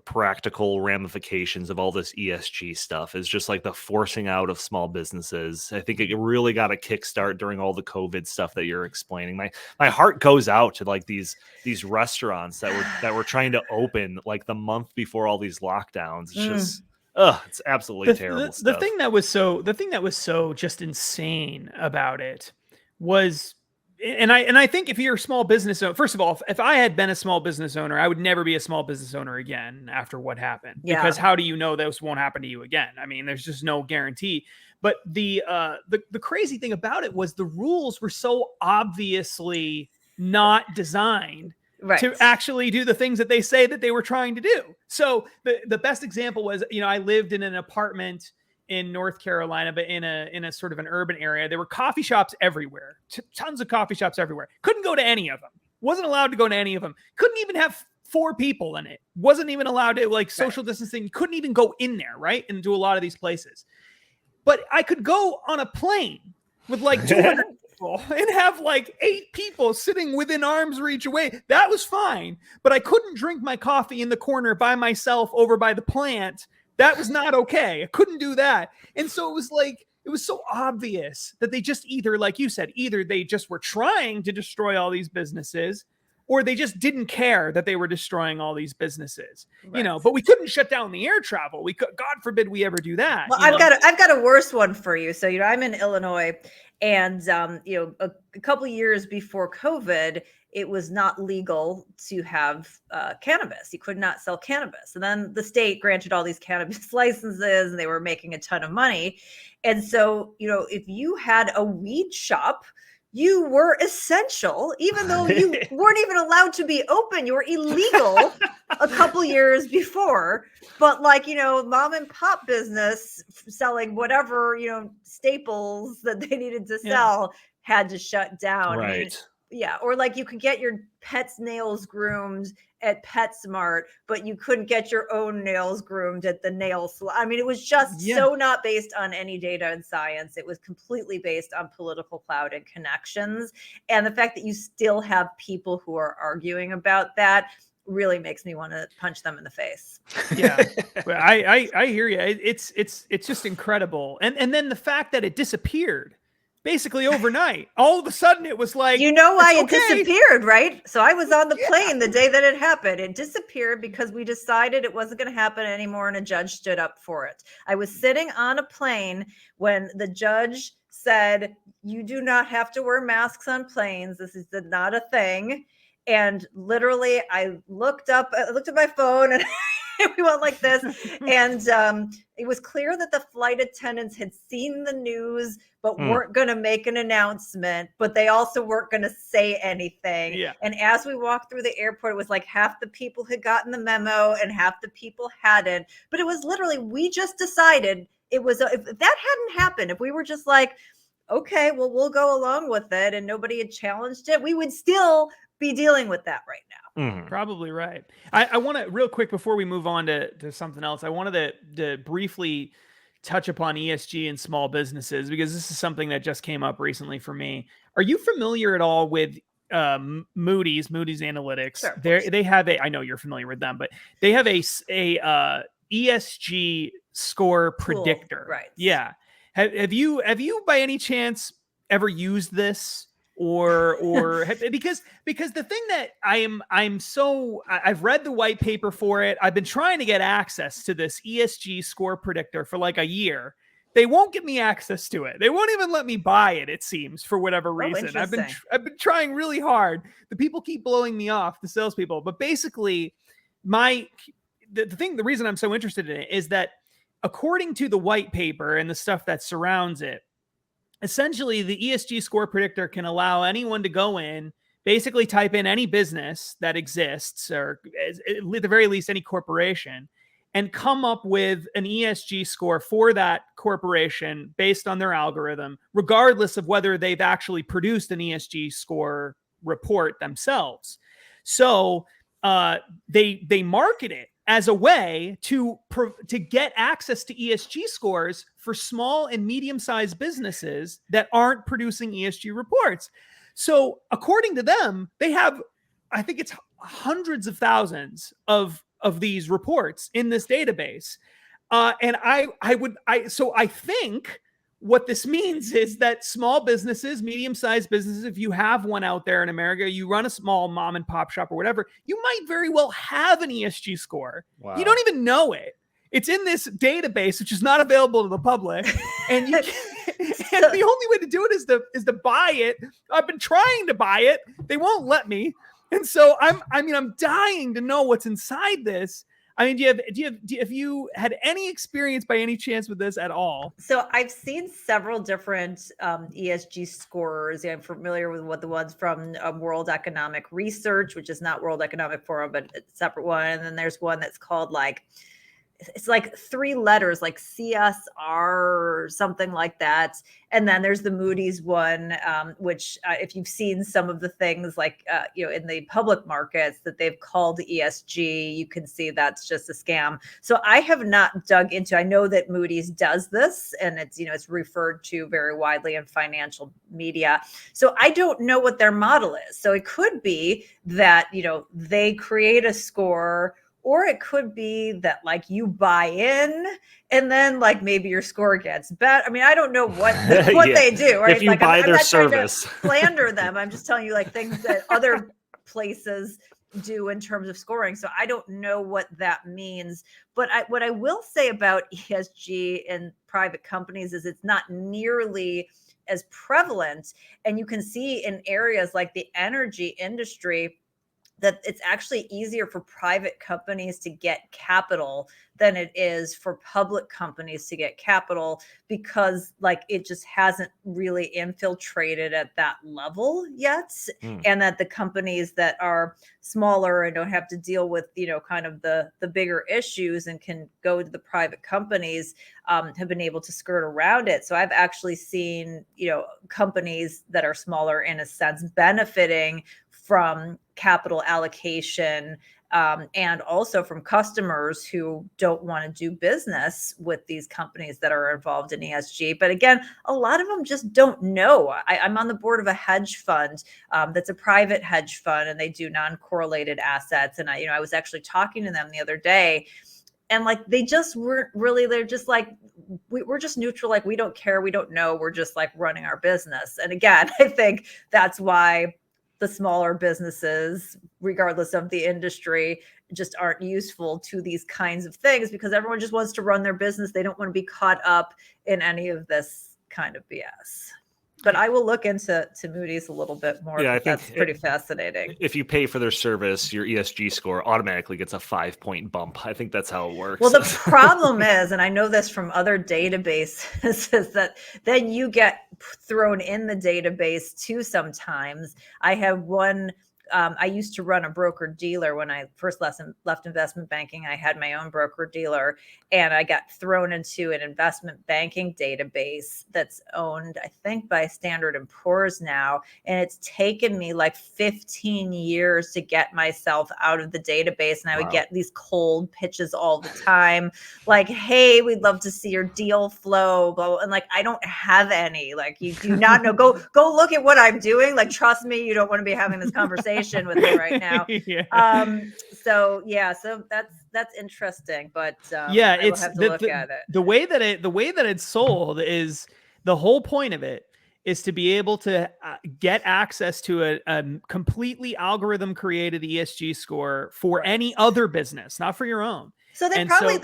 practical ramifications of all this ESG stuff is just like the forcing out of small businesses. I think it really got a kickstart during all the COVID stuff that you're explaining. My heart goes out to like these restaurants that were trying to open like the month before all these lockdowns. It's just it's absolutely terrible stuff. The thing that was so just insane about it was, and I think if you're a small business owner, first of all, if I had been a small business owner, I would never be a small business owner again after what happened. Yeah. Because how do you know this won't happen to you again? I mean, there's just no guarantee. But the crazy thing about it was the rules were so obviously not designed to actually do the things that they say that they were trying to do. So the best example was, I lived in an apartment in North Carolina, but in a sort of an urban area. There were coffee shops everywhere, tons of coffee shops everywhere. Couldn't go to any of them. Wasn't allowed to go to any of them. Couldn't even have 4 people in it. Wasn't even allowed to, like, social distancing. Couldn't even go in there, right? And do a lot of these places. But I could go on a plane with like 200 people and have like 8 people sitting within arm's reach away. That was fine. But I couldn't drink my coffee in the corner by myself over by the plant. That was not okay. I couldn't do that. And so it was like, it was so obvious that they just either, like you said, either they just were trying to destroy all these businesses, or they just didn't care that they were destroying all these businesses, but we couldn't shut down the air travel. We could, God forbid we ever do that. Well, I've got a worse one for you. So, I'm in Illinois, and, a couple of years before COVID, it was not legal to have cannabis. You could not sell cannabis. And then the state granted all these cannabis licenses, and they were making a ton of money. And so, if you had a weed shop, you were essential, even though you weren't even allowed to be open. You were illegal a couple years before. But like, mom and pop business selling whatever, staples that they needed to sell had to shut down. Right. I mean, yeah. Or like you could get your pet's nails groomed at PetSmart, but you couldn't get your own nails groomed at the nail salon. I mean, it was just so not based on any data and science. It was completely based on political clout and connections. And the fact that you still have people who are arguing about that really makes me want to punch them in the face. Yeah, I hear you. It's just incredible. And then the fact that it disappeared basically overnight. All of a sudden it was like, why it disappeared, right? So I was on the plane the day that it happened. It disappeared because we decided it wasn't going to happen anymore, and a judge stood up for it. I was sitting on a plane when the judge said, you do not have to wear masks on planes. This is not a thing. And literally I looked at my phone and we went like this. And it was clear that the flight attendants had seen the news, but weren't going to make an announcement, but they also weren't going to say anything. Yeah. And as we walked through the airport, it was like half the people had gotten the memo and half the people hadn't. But it was literally, we just decided it was, if that hadn't happened, if we were just like, okay, well, we'll go along with it, and nobody had challenged it, we would still be dealing with that right now. Mm-hmm. Probably right. I want to, real quick, before we move on to something else, I wanted to briefly touch upon ESG and small businesses, because this is something that just came up recently for me. Are you familiar at all with Moody's Analytics? Sure, they have I know you're familiar with them, but they have a ESG score predictor. Right. Yeah. Have you by any chance ever used this? or because the thing that I've read the white paper for it. I've been trying to get access to this ESG score predictor for like a year. They won't give me access to it. They won't even let me buy it, it seems, for whatever reason. I've been trying really hard. The people keep blowing me off, the salespeople. But basically, the reason I'm so interested in it is that according to the white paper and the stuff that surrounds it, essentially the ESG score predictor can allow anyone to go in, basically type in any business that exists, or at the very least any corporation, and come up with an ESG score for that corporation based on their algorithm, regardless of whether they've actually produced an ESG score report themselves. So they market it as a way to get access to ESG scores for small and medium-sized businesses that aren't producing ESG reports. So according to them, they have, I think it's hundreds of thousands of these reports in this database. And I think what this means is that small businesses, medium-sized businesses, if you have one out there in America, you run a small mom and pop shop or whatever, you might very well have an ESG score. Wow. You don't even know it. It's in this database, which is not available to the public. And you and the only way to do it is to buy it. I've been trying to buy it. They won't let me. And so I'm dying to know what's inside this. I mean, have you had any experience by any chance with this at all? So I've seen several different ESG scores. I'm familiar with what the ones from World Economic Research, which is not World Economic Forum, but it's a separate one. And then there's one that's called it's like 3 letters, like CSR or something like that. And then there's the Moody's one, which if you've seen some of the things like, in the public markets that they've called ESG, you can see that's just a scam. So I have not dug into, I know that Moody's does this, and it's referred to very widely in financial media. So I don't know what their model is. So it could be that, they create a score, or it could be that you buy in and then maybe your score gets better. I mean, I don't know what they do. Right? If you buy their service, I'm not trying to slander them. I'm just telling you things that other places do in terms of scoring. So I don't know what that means. But what I will say about ESG in private companies is it's not nearly as prevalent. And you can see in areas like the energy industry that it's actually easier for private companies to get capital than it is for public companies to get capital, because it just hasn't really infiltrated at that level yet. And that the companies that are smaller and don't have to deal with, kind of the bigger issues and can go to the private companies have been able to skirt around it. So I've actually seen, companies that are smaller in a sense benefiting from capital allocation, and also from customers who don't want to do business with these companies that are involved in ESG. But again, a lot of them just don't know. I'm on the board of a hedge fund that's a private hedge fund, and they do non-correlated assets. And I was actually talking to them the other day, and they just weren't really, they're just we're just neutral. We don't care. We don't know. We're just running our business. And again, I think that's why the smaller businesses, regardless of the industry, just aren't useful to these kinds of things, because everyone just wants to run their business. They don't want to be caught up in any of this kind of BS. But I will look into Moody's a little bit more. Yeah, I think that's pretty fascinating. If you pay for their service, your ESG score automatically gets a 5-point bump. I think that's how it works. Well, the problem is, and I know this from other databases, is that then you get thrown in the database too sometimes. I have one. I used to run a broker dealer when I first left investment banking. I had my own broker dealer, and I got thrown into an investment banking database that's owned, I think, by Standard & Poor's now. And it's taken me 15 years to get myself out of the database. And I would get these cold pitches all the time, hey, we'd love to see your deal flow, blah, blah. And I don't have any. You do not know. Go look at what I'm doing. Trust me, you don't want to be having this conversation with me right now. So that's interesting, but I will have to look at it. The way that it's sold is, the whole point of it is to be able to get access to a completely algorithm created ESG score for any other business, not for your own. So they probably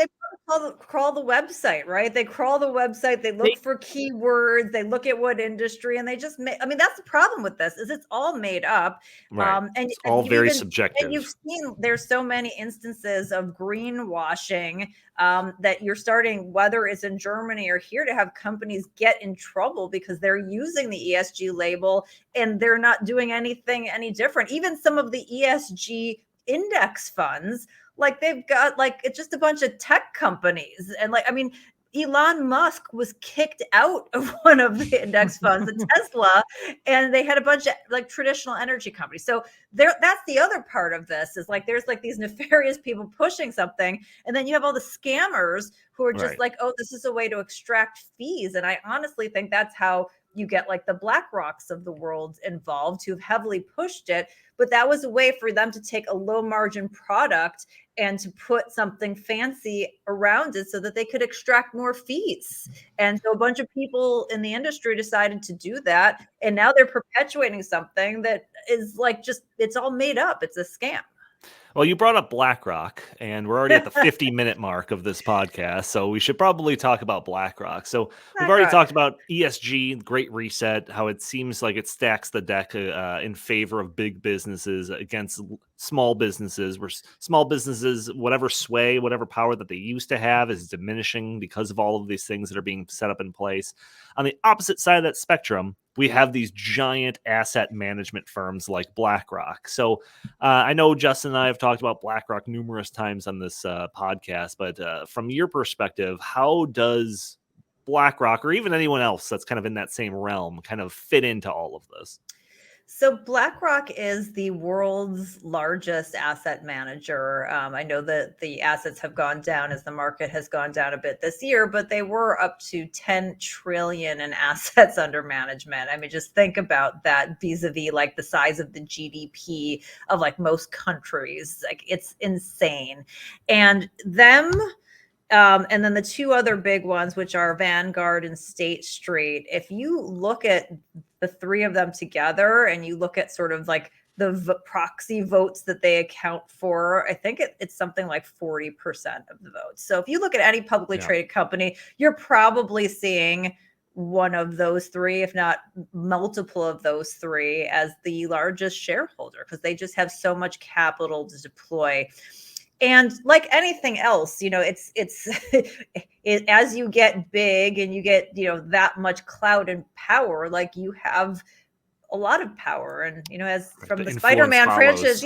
crawl the website, right? They crawl the website, they look for keywords, they look at what industry, and they just I mean, that's the problem with this, is it's all made up. Right. And it's all very and subjective. you've seen there's so many instances of greenwashing that you're starting, whether it's in Germany or here, to have companies get in trouble because they're using the ESG label and they're not doing anything any different. Even some of the ESG index funds, like they've got like, it's just a bunch of tech companies. And like, I mean, Elon Musk was kicked out of one of the index funds, the Tesla, and they had a bunch of like traditional energy companies. So that's the other part of this, is like there's like these nefarious people pushing something, and then you have all the scammers who are just like, oh, this is a way to extract fees. And I honestly think that's how you get like the BlackRocks of the world involved, who've heavily pushed it. But that was a way for them to take a low margin product and to put something fancy around it so that they could extract more fees. And so a bunch of people in the industry decided to do that. And now they're perpetuating something that is like, just, it's all made up. It's a scam. Well, you brought up BlackRock, and we're already at the 50-minute mark of this podcast, so we should probably talk about BlackRock. So we've already talked about ESG, Great Reset, how it seems like it stacks the deck in favor of big businesses against small businesses, where small businesses, whatever sway, whatever power that they used to have is diminishing because of all of these things that are being set up in place. On the opposite side of that spectrum, we have these giant asset management firms like BlackRock. So I know Justin and I have talked about BlackRock numerous times on this podcast, but from your perspective, how does BlackRock, or even anyone else that's kind of in that same realm, kind of fit into all of this? So BlackRock is the world's largest asset manager. I know that the assets have gone down as the market has gone down a bit this year, but they were up to 10 trillion in assets under management. I mean, just think about that vis-a-vis like the size of the GDP of like most countries. Like, it's insane. And them, and then the two other big ones, which are Vanguard and State Street, if you look at the three of them together and you look at sort of like the proxy votes that they account for, I think it's something like 40% of the votes. So if you look at any publicly traded company, you're probably seeing one of those three, if not multiple of those three, as the largest shareholder, because they just have so much capital to deploy. And like anything else, you know, it's as you get big and you get, you know, that much clout and power, like you have a lot of power. And, you know, as from the Spider-Man franchise,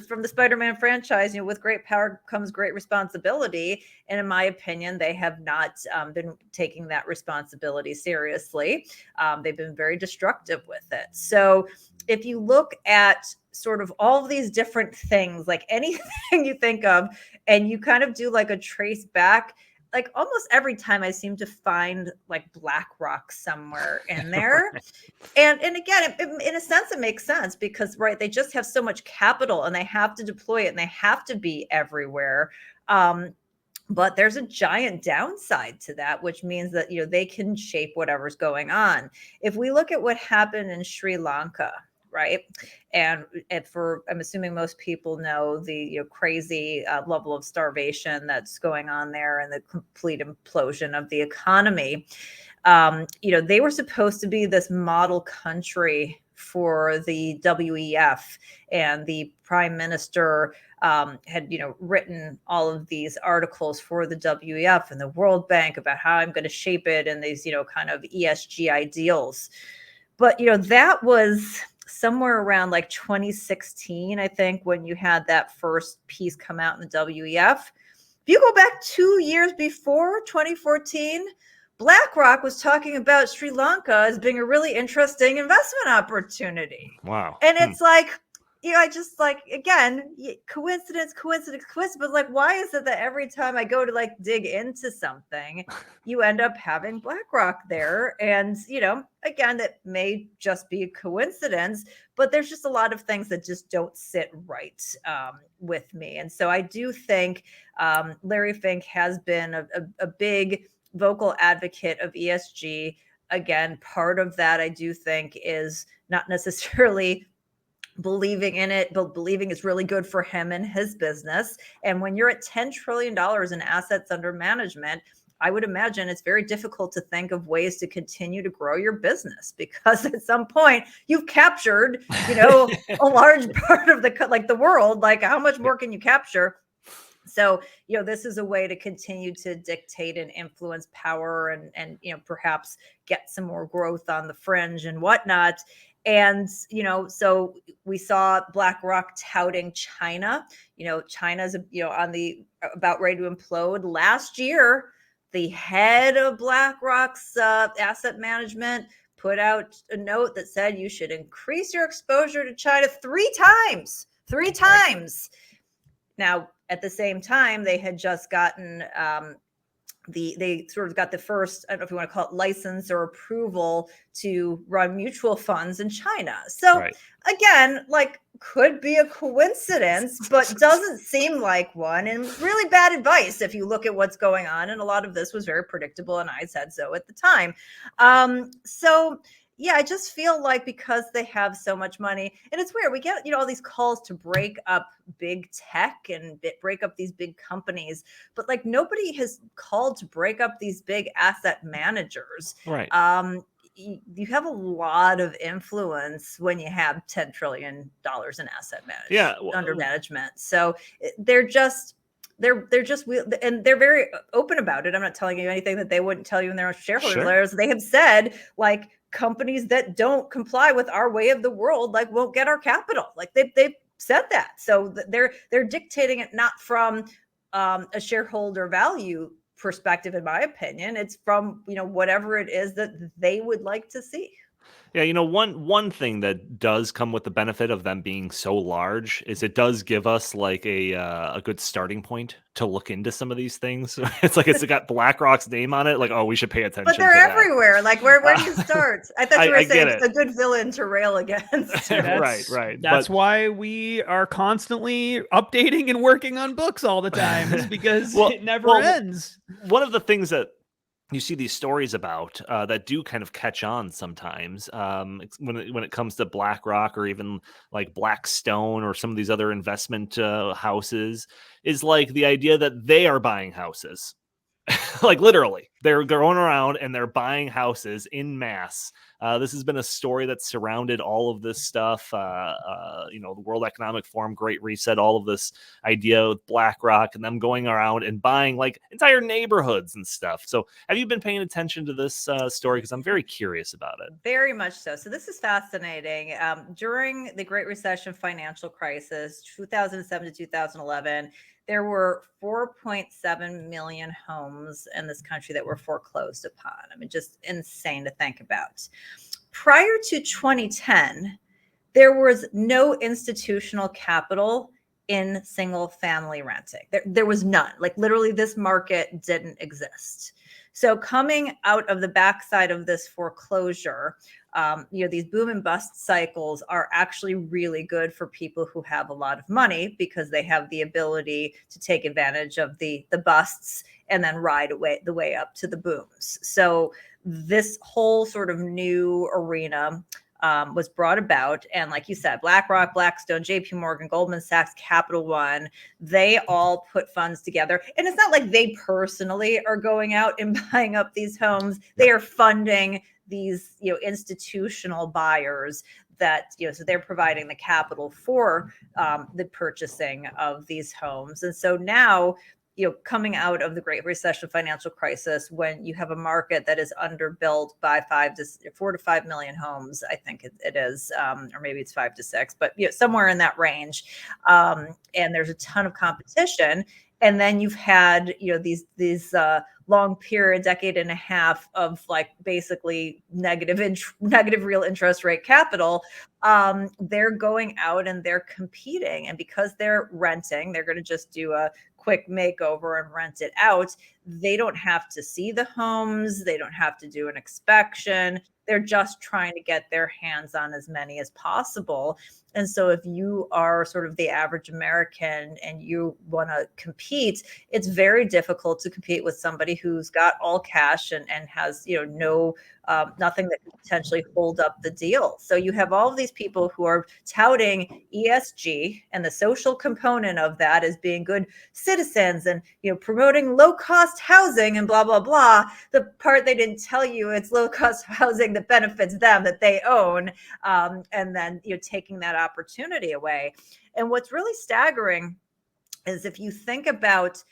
from the Spider-Man franchise, you know, with great power comes great responsibility. And in my opinion, they have not been taking that responsibility seriously. They've been very destructive with it. So if you look at sort of all of these different things, like anything you think of, and you kind of do like a trace back, like almost every time I seem to find like BlackRock somewhere in there. And again, in a sense, it makes sense because, right, they just have so much capital and they have to deploy it and they have to be everywhere. But there's a giant downside to that, which means that, you know, they can shape whatever's going on. If we look at what happened in Sri Lanka, right? And I'm assuming most people know the, you know, crazy level of starvation that's going on there and the complete implosion of the economy. You know, they were supposed to be this model country for the WEF, and the prime minister had, you know, written all of these articles for the WEF and the World Bank about how I'm going to shape it in these, you know, kind of ESG ideals. But, you know, that was somewhere around like 2016, I think, when you had that first piece come out in the WEF. If you go back 2 years before, 2014, BlackRock was talking about Sri Lanka as being a really interesting investment opportunity. Wow. And it's like, you know, I just like, again, coincidence, but like, why is it that every time I go to like dig into something, you end up having BlackRock there? And, you know, again, that may just be a coincidence, but there's just a lot of things that just don't sit right with me. And so I do think Larry Fink has been a big vocal advocate of ESG. again, part of that I do think is not necessarily believing in it, but believing it's really good for him and his business. And when you're at $10 trillion in assets under management, I would imagine it's very difficult to think of ways to continue to grow your business, because at some point you've captured, a large part of the world. Like, how much more can you capture? So, this is a way to continue to dictate and influence power and perhaps get some more growth on the fringe and whatnot. And, so we saw BlackRock touting China. China's, on the about ready to implode. Last year, the head of BlackRock's asset management put out a note that said you should increase your exposure to China 3 times. Now, at the same time, they had just gotten they sort of got the first, I don't know if you want to call it license or approval to run mutual funds in China. So again, could be a coincidence, but doesn't seem like one, and really bad advice if you look at what's going on. And a lot of this was very predictable, and I said so at the time. So yeah, I just feel like because they have so much money, and it's weird, we get, all these calls to break up big tech and break up these big companies, but nobody has called to break up these big asset managers. Right. You have a lot of influence when you have $10 trillion in asset management under management. So they're just, and they're very open about it. I'm not telling you anything that they wouldn't tell you in their shareholder letters. They have said, companies that don't comply with our way of the world, won't get our capital. They've said that. So they're dictating it not from a shareholder value perspective, in my opinion. It's from, whatever it is that they would like to see. Yeah, one thing that does come with the benefit of them being so large is it does give us a good starting point to look into some of these things. It's got BlackRock's name on it. We should pay attention. But they're everywhere. Where do you start? I thought you were saying it's a good villain to rail against. Right. That's why we are constantly updating and working on books all the time, is because it never ends. One of the things that you see these stories about that do kind of catch on sometimes when it comes to BlackRock or even Blackstone or some of these other investment houses is the idea that they are buying houses. Literally, they're going around and they're buying houses in mass. This has been a story that's surrounded all of this stuff. The World Economic Forum, Great Reset, all of this idea with BlackRock and them going around and buying entire neighborhoods and stuff. So have you been paying attention to this story? Because I'm very curious about it. Very much so. So this is fascinating. During the Great Recession financial crisis, 2007 to 2011, there were 4.7 million homes in this country that were foreclosed upon. I mean, just insane to think about. Prior to 2010, there was no institutional capital in single family renting. There was none. Literally, this market didn't exist. So coming out of the backside of this foreclosure, these boom and bust cycles are actually really good for people who have a lot of money, because they have the ability to take advantage of the busts and then ride the way up to the booms. So this whole sort of new arena was brought about. And like you said, BlackRock, Blackstone, JP Morgan, Goldman Sachs, Capital One, they all put funds together. And it's not like they personally are going out and buying up these homes. They are funding these, institutional buyers that, so they're providing the capital for the purchasing of these homes. And so now, coming out of the Great Recession financial crisis, when you have a market that is underbuilt by 4 to 5 million homes, I think it is, or maybe it's 5 to 6, but somewhere in that range. And there's a ton of competition. And then you've had, these long period, decade and a half of basically negative real interest rate capital. They're going out and they're competing. And because they're renting, they're going to just do a quick makeover and rent it out. they don't have to see the homes. They don't have to do an inspection. They're just trying to get their hands on as many as possible. And so if you are sort of the average American and you want to compete, it's very difficult to compete with somebody who's got all cash and has, no nothing that could potentially hold up the deal. So you have all of these people who are touting ESG, and the social component of that is being good citizens and, promoting low cost housing and blah, blah, blah. The part they didn't tell you, it's low cost housing that benefits them, that they own, and then, taking that opportunity away. And what's really staggering is if you think about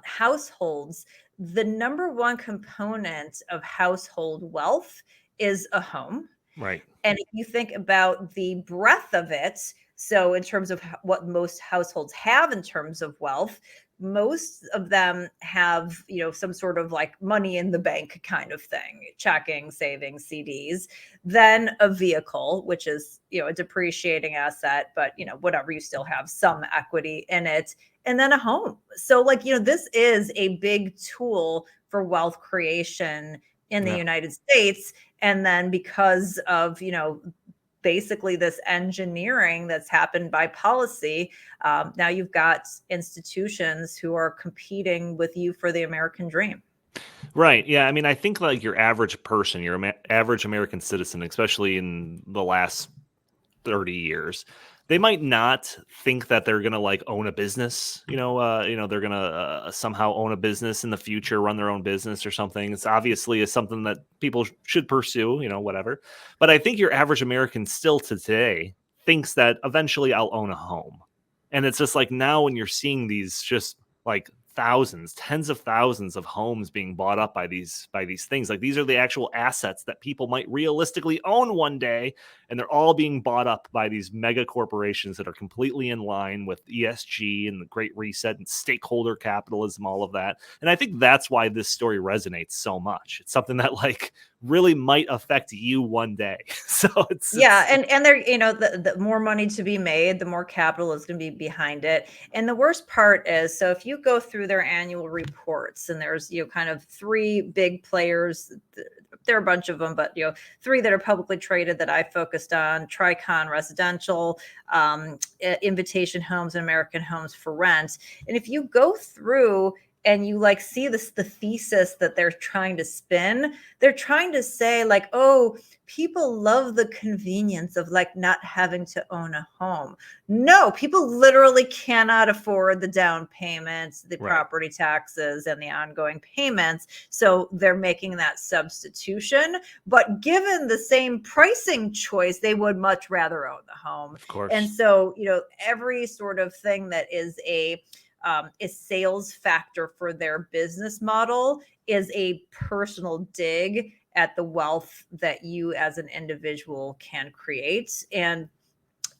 households, the number one component of household wealth is a home. Right. And if you think about the breadth of it, so in terms of what most households have in terms of wealth, most of them have, some sort of like money in the bank kind of thing, checking, savings, CDs, then a vehicle, which is, a depreciating asset, but, whatever, you still have some equity in it, and then a home. So this is a big tool for wealth creation in the United States. And then because of, basically this engineering that's happened by policy, now you've got institutions who are competing with you for the American dream. Right. Yeah. I mean, I think like your average person, your average American citizen, especially in the last 30 years, they might not think that they're going to like own a business, they're going to somehow own a business in the future, run their own business or something. It's obviously something that people should pursue, whatever. But I think your average American still today thinks that eventually I'll own a home. And it's just like now when you're seeing these just like thousands, tens of thousands of homes being bought up by these things, like these are the actual assets that people might realistically own one day, and they're all being bought up by these mega corporations that are completely in line with ESG and the Great Reset and stakeholder capitalism, all of that. And I think that's why this story resonates so much. It's something that like really might affect you one day. So it's and there, the more money to be made, the more capital is going to be behind it. And the worst part is, so if you go through their annual reports, and there's kind of three big players, there are a bunch of them, but three that are publicly traded that I focused on: Tricon Residential, Invitation Homes, and American Homes for Rent. And if you go through and you like see the thesis that they're trying to spin, they're trying to say like, oh, people love the convenience of like not having to own a home. No, people literally cannot afford the down payments, the property taxes, and the ongoing payments. So they're making that substitution. But given the same pricing choice, they would much rather own the home. Of course. And so, every sort of thing that is a sales factor for their business model is a personal dig at the wealth that you as an individual can create. And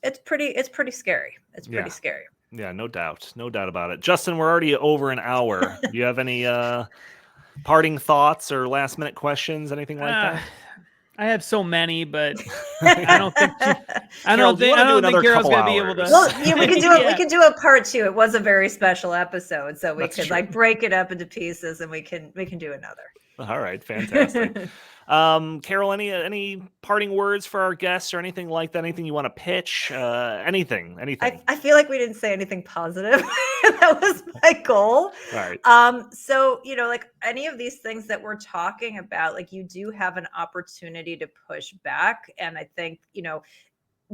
it's pretty scary. It's pretty scary. Yeah, no doubt about it. Justin, we're already over an hour. Do you have any parting thoughts or last minute questions, anything like that? I have so many, but I don't think Carol's gonna be able to. Well, we can do it. We can do a part two. It was a very special episode, so we could like break it up into pieces, and we can do another. All right, fantastic. Carol, any parting words for our guests or anything like that? Anything you want to pitch? Anything? I feel like we didn't say anything positive. That was my goal. Right. So, like any of these things that we're talking about, like you do have an opportunity to push back. And I think,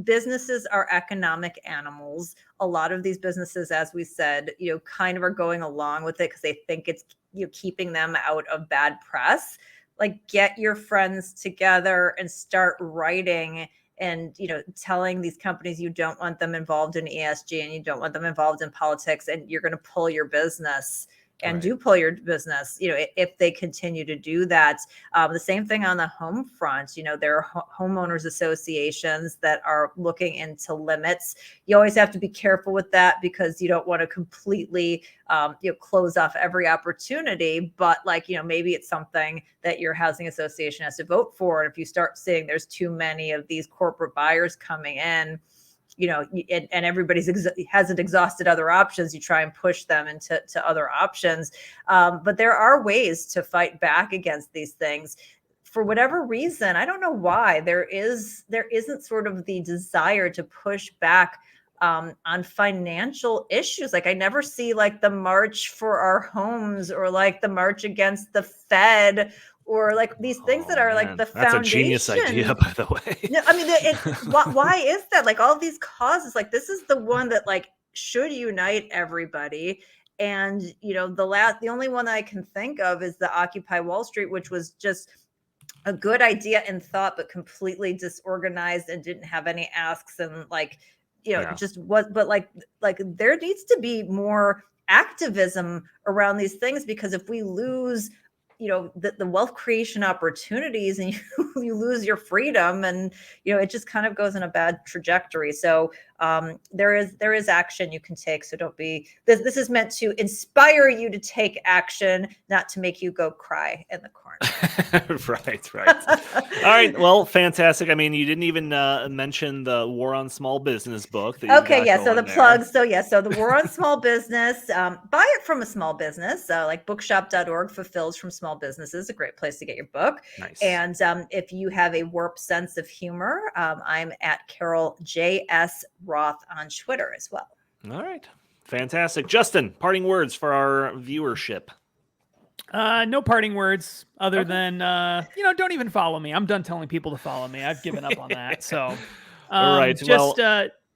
businesses are economic animals. A lot of these businesses, as we said, kind of are going along with it because they think it's keeping them out of bad press. Like get your friends together and start writing and, telling these companies you don't want them involved in ESG and you don't want them involved in politics, and you're going to pull your business and do pull your business, if they continue to do that. The same thing on the home front. There are homeowners associations that are looking into limits. You always have to be careful with that because you don't want to completely, close off every opportunity. But maybe it's something that your housing association has to vote for. And if you start seeing there's too many of these corporate buyers coming in, and everybody's hasn't exhausted other options, you try and push them into other options. But there are ways to fight back against these things. For whatever reason, I don't know why there isn't sort of the desire to push back on financial issues. Like I never see like the March for Our Homes or like the March against the Fed or like these things that are like the That's foundation. a genius idea, by the way. No, I mean, why is that? Like all these causes, like this is the one that like should unite everybody. And the only one I can think of is the Occupy Wall Street, which was just a good idea and thought, but completely disorganized and didn't have any asks and like, just was, but like there needs to be more activism around these things, because if we lose the wealth creation opportunities and you lose your freedom, and it just kind of goes in a bad trajectory. So there is action you can take. So don't be this is meant to inspire you to take action, not to make you go cry in the corner. Right. All right. Well, fantastic. I mean, you didn't even mention the War on Small Business book. Okay. Yeah. So the plugs. So the War on Small Business, buy it from a small business, like bookshop.org fulfills from small businesses, a great place to get your book. Nice. And if you have a warped sense of humor, I'm at Carol JS Roth on Twitter as well. All right. Fantastic. Justin, parting words for our viewership. No parting words other than, don't even follow me. I'm done telling people to follow me. I've given up on that. So all right. Just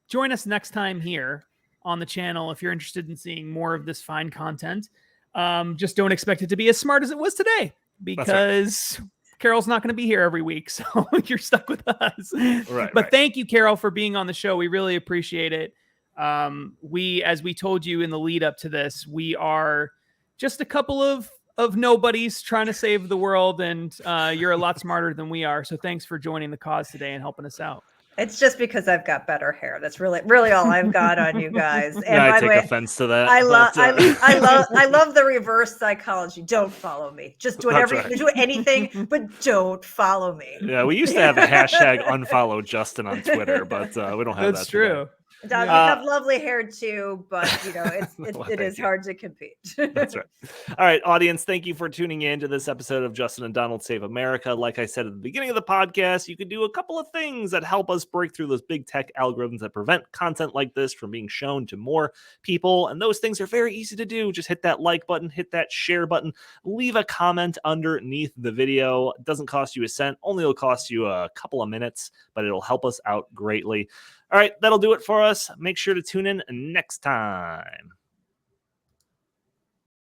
join us next time here on the channel if you're interested in seeing more of this fine content. Just don't expect it to be as smart as it was today, because Carol's not going to be here every week. So you're stuck with us. But thank you, Carol, for being on the show. We really appreciate it. As we told you in the lead up to this, we are just a couple of nobodies trying to save the world, and you're a lot smarter than we are. So thanks for joining the cause today and helping us out. It's just because I've got better hair. That's really all I've got on you guys. And I take offense to that. I love the reverse psychology. Don't follow me. Just do whatever you do, anything, but don't follow me. Yeah, we used to have a hashtag unfollow Justin on Twitter, but we don't have that. That's true. Don, you have lovely hair too, but it is hard to compete. That's right. All right, audience, thank you for tuning in to this episode of Justin and Donald Save America. Like I said at the beginning of the podcast, you can do a couple of things that help us break through those big tech algorithms that prevent content like this from being shown to more people. And those things are very easy to do. Just hit that like button, hit that share button, leave a comment underneath the video. It doesn't cost you a cent, only will cost you a couple of minutes, but it'll help us out greatly. All right, that'll do it for us. Make sure to tune in next time.